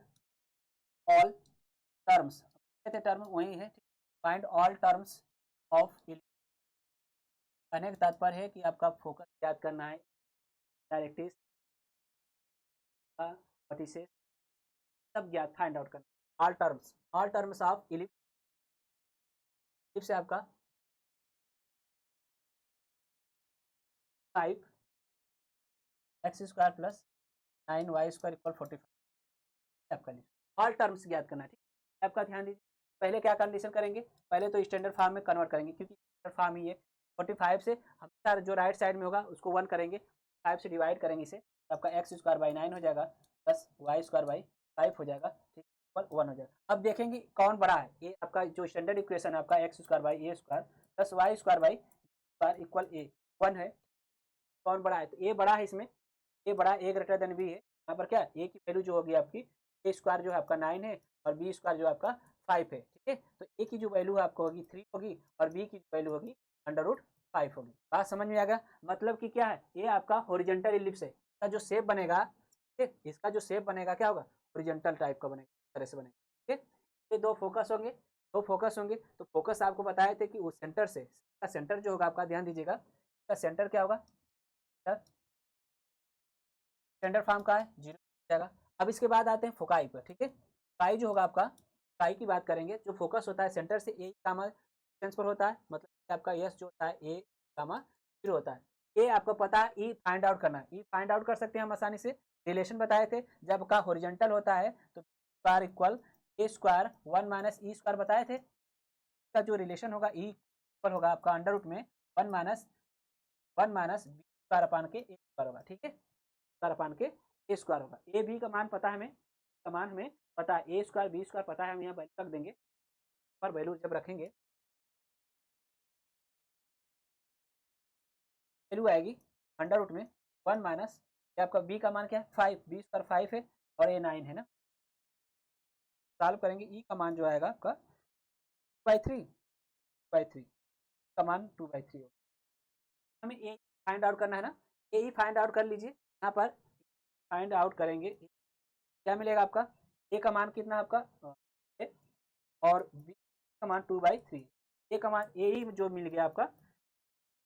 [SPEAKER 1] all terms, कहते टर्म वही है, फाइंड ऑल टर्म्स ऑफ, कहने का तात्पर्य है कि आपका फोकस याद करना है, डायरेक्ट्रिक्स का वर्टिसेस सब ज्ञात फाइंड आउट करना, ऑल टर्म्स ऑफ इलिप्स से आपका 5 X square plus 9 Y square equal 45 आपका ऑल टर्म्स ज्ञात करना है, ठीक है, आपका ध्यान दीजिए, पहले क्या कंडीशन करेंगे, पहले तो स्टैंडर्ड फॉर्म में कन्वर्ट करेंगे, क्योंकि स्टैंडर्ड फॉर्म ही है, 45 से हमेशा जो राइट साइड में होगा उसको 1 करेंगे, 5 से डिवाइड करेंगे इसे, तो आपका एक्स स्क्वायर बाई 9 हो जाएगा प्लस वाई स्क्वायर बाई 5 हो जाएगा, ठीक है, 1 हो जाएगा। अब देखेंगे कौन बड़ा है। ये आपका जो स्टैंडर्ड इक्वेशन है आपका x square by A square plus Y square by square equal a 1 है, कौन बड़ा है, तो ए बड़ा है इसमें, ए बड़ा ए ग्रेटर देन बी है। यहाँ पर क्या ए की वैल्यू जो होगी आपकी, ए स्क्वायर जो है आपका 9 है और बी स्क्वायर जो आपका 5 है, ठीक है। तो ए की जो वैल्यू आपको होगी 3 होगी और बी की वैल्यू होगी √5 होगी। बात समझ में आ गया, मतलब कि क्या है, ये आपका हॉरिजॉन्टल इलिप्स है, इसका जो शेप बनेगा, ठीक है, इसका जो शेप बनेगा क्या होगा, हॉरिजॉन्टल टाइप का बनेगा, इस तरह से बनेगा, ठीक है। ये दो फोकस होंगे, दो फोकस होंगे, तो फोकस आपको बताए थे कि उस सेंटर से, सेंटर जो होगा आपका, ध्यान दीजिएगा, इसका सेंटर क्या होगा, स्टैंडर्ड फॉर्म का है 0 जाएगा। अब इसके बाद आते हैं फोकाई पर, ठीक है। फोकाई जो होगा आपका, फोकाई की बात करेंगे, जो फोकस होता है सेंटर से ए कामा डिस्टेंस पर होता है, मतलब आपका यस जो होता है ए कामा 0 होता है। ये आपको पता है, ई फाइंड आउट करना है, ई फाइंड आउट कर सकते हैं हम आसानी से, रिलेशन बताए थे, जब का हॉरिजॉन्टल होता है तो square equal A square 1 minus E square बताए थे, इसका जो रिलेशन होगा ई इक्वल होगा आपका अंडर रूट में 1 माइनस बी स्क्वायर अपान के ए स्क्वायर होगा, ठीक है, स्क्वायर अपान के ए स्क्वायर होगा। ए बी का मान पता है हमें, का मान हमें पता है, ए स्क्वायर बी स्क्वायर पता है, हम यहाँ वैल्यू रख देंगे, पर वैल्यू जब रखेंगे वैल्यू आएगी अंडर रूट में 1 माइनस, आपका बी का मान क्या है 5, बी स्क्वायर 5 है और ए 9 है ना, सॉल्व करेंगे, ई का मान जो आएगा आपका 2/3 का मान 2/3 होगा। हमें ए फाइंड आउट करना है ना, ए ही फाइंड आउट कर लीजिए, यहाँ पर फाइंड आउट करेंगे, क्या मिलेगा आपका, ए का मान कितना आपका और बी का मान 2/3, ए का मान ए ही जो मिल गया आपका,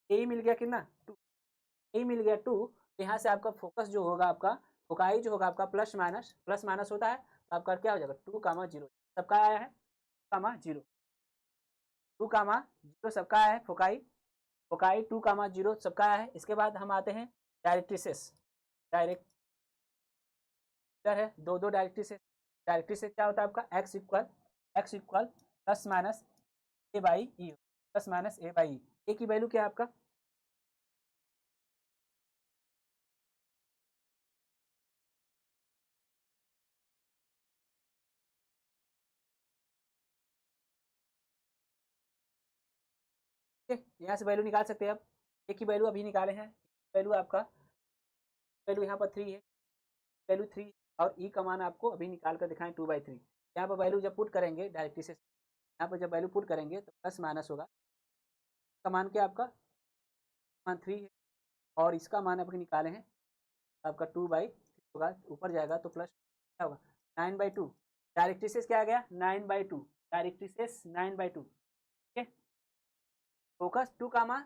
[SPEAKER 1] ए ही मिल गया कितना 2, ए ही मिल गया 2। यहाँ से आपका फोकस जो होगा आपका, फोकाई जो होगा आपका प्लस माइनस होता है, तो आपका क्या हो जाएगा 2,0 सबका आया है, 2,0 2,0 सबका आया है, फोकाई फोकाई 2,0 सबका आया है। इसके बाद हम आते हैं डायरेक्ट्रिसेस, डायरेक्टर है, दो डायरेक्ट्रिसेस, डायरेक्ट्रिसेस क्या होता है आपका, x equal plus minus A by e, plus minus A by e, a की वैल्यू क्या है आपका, यहाँ से वैल्यू निकाल सकते हैं आप, ए की वैल्यू अभी निकाले हैं, वैल्यू आपका वैल्यू यहाँ पर 3 है, वैल्यू 3 और ई का मान आपको अभी निकाल कर दिखाएं 2/3। यहाँ पर वैल्यू जब पुट करेंगे डायरेक्टली से, यहाँ पर जब वैल्यू पुट करेंगे तो प्लस माइनस होगा, का मान क्या आपका मान 3 है और इसका मान आपके निकाले हैं आपका 2/3 होगा, ऊपर जाएगा तो प्लस क्या होगा 9/2, डायरेक्ट्रिसेस क्या आ गया 9/2, डायरेक्ट्रिसेस 9/2, ठीक है। फोकस 2 कामा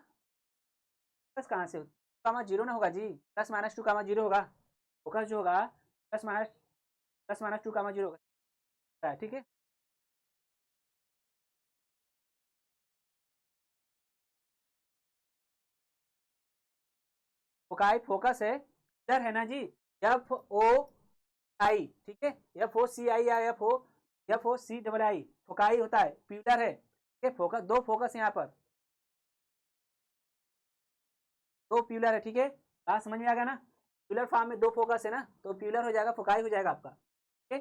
[SPEAKER 1] प्लस कहाँ से, 2,0 ना होगा जी, प्लस माइनस 2,0 होगा, फोकस जो होगा प्लस माइनस 2,0 होगा, ठीक है। फोकाई फोकस है, इधर है ना जी, FOI, ठीक है, FOCI या FOCII, फोकाई होता है, प्यूलर है, ठीक है, फोकस दो फोकस यहाँ पर, दो प्यूलर है, ठीक है, बात समझ में आ गया ना, प्यूलर फॉर्म में दो फोकस है ना, तो प्यूलर हो जाएगा, फोकाई हो जाएगा आपका, ठीक है।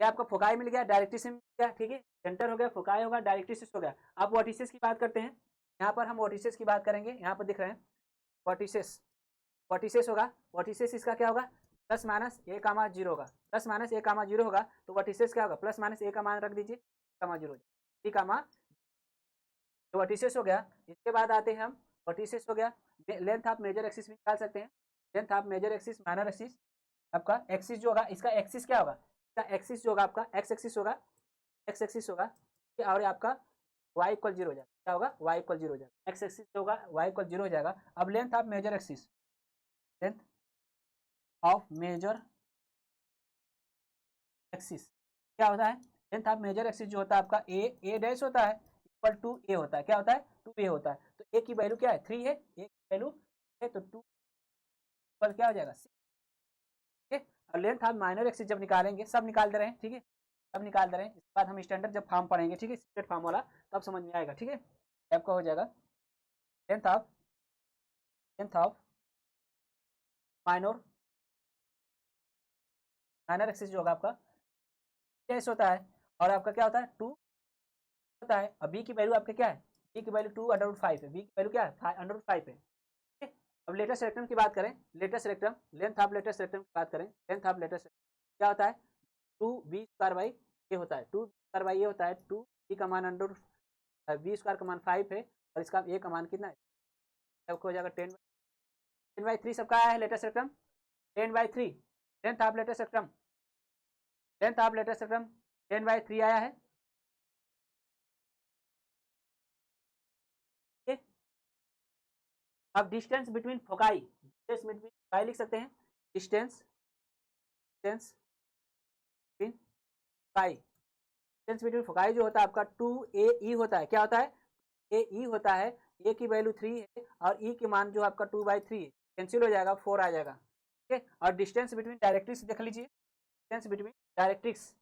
[SPEAKER 1] ये आपका फोकाई मिल गया, डायरेक्ट्रिस मिल गया, ठीक है, सेंटर हो गया, फोकाई होगा, डायरेक्ट्रिस हो गया। अब वर्टिसेस की बात करते हैं, यहाँ पर हम वर्टिसेस की बात करेंगे, यहाँ पर दिख रहे हैं वर्टिसेस, वर्टिसेस होगा, वर्टिसेस इसका क्या होगा प्लस माइनस ए कामा 0 होगा, प्लस माइनस ए कामा 0 होगा, तो वर्टिसेस क्या होगा प्लस माइनस ए का मान रख दीजिए, कामा 0 टी कामा, तो वर्टिसेस हो गया। इसके बाद आते हैं हम, वर्टिसेस हो गया, लेंथ ऑफ मेजर एक्सिस भी निकाल सकते हैं, length of major axis minor axis, आपका एक्सिस जो होगा, इसका एक्सिस क्या होगा, इसका एक्सिस जो होगा आपका एक्स एक्सिस होगा, एक्स एक्सिस होगा, और आपका y इक्वल 0 हो जाएगा, क्या होगा y इक्वल 0 हो जाएगा, एक्स एक्सिस होगा y इक्वल 0 हो जाएगा। अब length of major axis, length of major axis क्या होता है, लेंथ ऑफ मेजर एक्सिस जो होता है आपका ए डैश होता है इक्वल टू ए होता है, क्या होता है 2a होता है, तो ए की वैल्यू क्या है 3 है, ए की वैल्यू है तो 2 इक्वल क्या हो जाएगा 6, ठीक है। और लेंथ ऑफ माइनर एक्सिस जब निकालेंगे, सब निकाल दे रहे हैं, ठीक है, सब निकाल दे रहे हैं, इसके बाद हम स्टैंडर्ड जब फॉर्म पढ़ेंगे, ठीक है, स्टैंडर्ड फॉर्म वाला, तब समझ में आएगा, ठीक है। आपका हो जाएगा length of minor minor axis जो होगा आपका एस होता है और आपका क्या होता है 2 होता है। अब बी की वैल्यू आपके क्या है, बी की वैल्यू 2/5 है, बी की वैल्यू क्या है 5/5 है। ठीक है? अब लेटेस्ट रेक्टम की बात करें, latus rectum length of latus rectum की बात करें, लेंथ ऑफ लेटेस्ट क्या होता है 2b² ये होता है 2b² ये होता है 2 का मान अंडर b² का मान 5 है और इसका ए का मान कितना है, हो जाएगा 10/3 सबका आया है latus rectum 10/3 length of latus rectum, length of latus rectum 10/3 आया है। अब distance between foci, distance between foci लिख सकते हैं, distance distance between foci, distance between foci जो होता है आपका 2AE होता है, क्या होता है AE होता है, ए की वैल्यू 3 है और ई की मान जो आपका 2/3 है, कैंसिल हो जाएगा 4 आ जाएगा। ठीक है, और डिस्टेंस बिटवीन डायरेक्ट्रिक्स देख लीजिए, distance between directrix,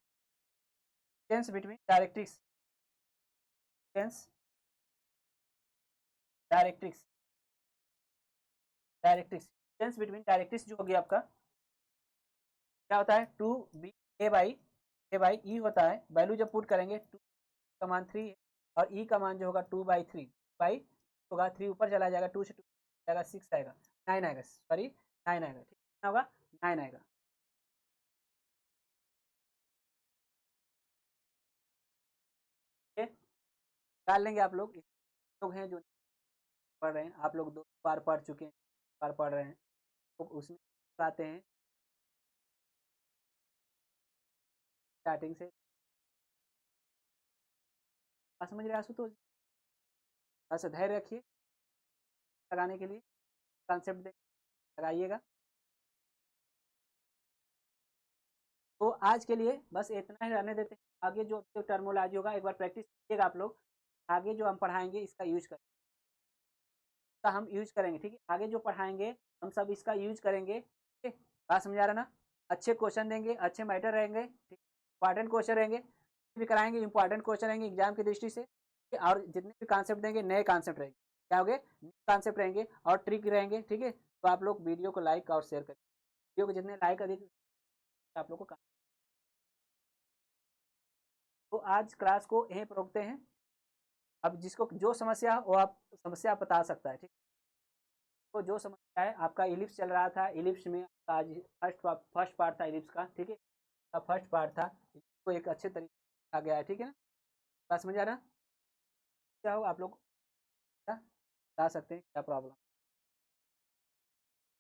[SPEAKER 1] distance between directrix, distance directrix, directrix distance between directrix जो होगी आपका क्या होता है 2a/e होता है, वैल्यू जब पुट करेंगे 2 का मान 3 है और e का मान जो होगा 2/3 बाई होगा 3 ऊपर चला जाएगा 2 से 2 जाएगा 6 आएगा 9 आएगा, सॉरी 9 आएगा, ठीक कितना होगा 9 आएगा। ठीक है, डाल लेंगे आप लोग, लोग हैं जो पढ़ रहे हैं, आप लोग 2 बार पढ़ चुके हैं, बार पढ़ रहे हैं तो उसमें आते हैं स्टार्टिंग से। समझ रहे आशुतोष, बस धैर्य रखिए लगाने के लिए, कॉन्सेप्ट लगाइएगा। तो आज के लिए बस इतना ही रहने देते हैं, आगे जो टर्मोलॉजी होगा एक बार प्रैक्टिस कीजिएगा आप लोग, आगे जो हम पढ़ाएंगे इसका यूज करें, इसका हम यूज करेंगे। ठीक है, आगे जो पढ़ाएंगे हम सब इसका यूज करेंगे। ठीक है, बात समझा रहा ना, अच्छे क्वेश्चन देंगे, अच्छे मैटर रहेंगे, ठीक, इंपॉर्टेंट क्वेश्चन रहेंगे भी कराएंगे, इंपॉर्टेंट क्वेश्चन रहेंगे एग्जाम की दृष्टि से, और जितने भी कॉन्सेप्ट देंगे नए कॉन्सेप्ट रहेंगे, क्या हो गए नए कॉन्सेप्ट रहेंगे और ट्रिक रहेंगे। ठीक है, तो आप लोग वीडियो को लाइक और शेयर करें, वीडियो को जितने लाइक अधिक आप लोग को। तो आज क्लास को यहीं पर रोकते हैं, अब जिसको जो समस्या वो आप समस्या बता सकता है। ठीक, तो जो समस्या है आपका इलिप्स चल रहा था, इलिप्स में आज फर्स्ट पार्ट था इलिप्स का। ठीक है, फर्स्ट पार्ट था, इसको एक अच्छे तरीके आ गया है। ठीक है ना, बात समझ आ रहा, क्या हो आप लोग बता सकते हैं क्या प्रॉब्लम।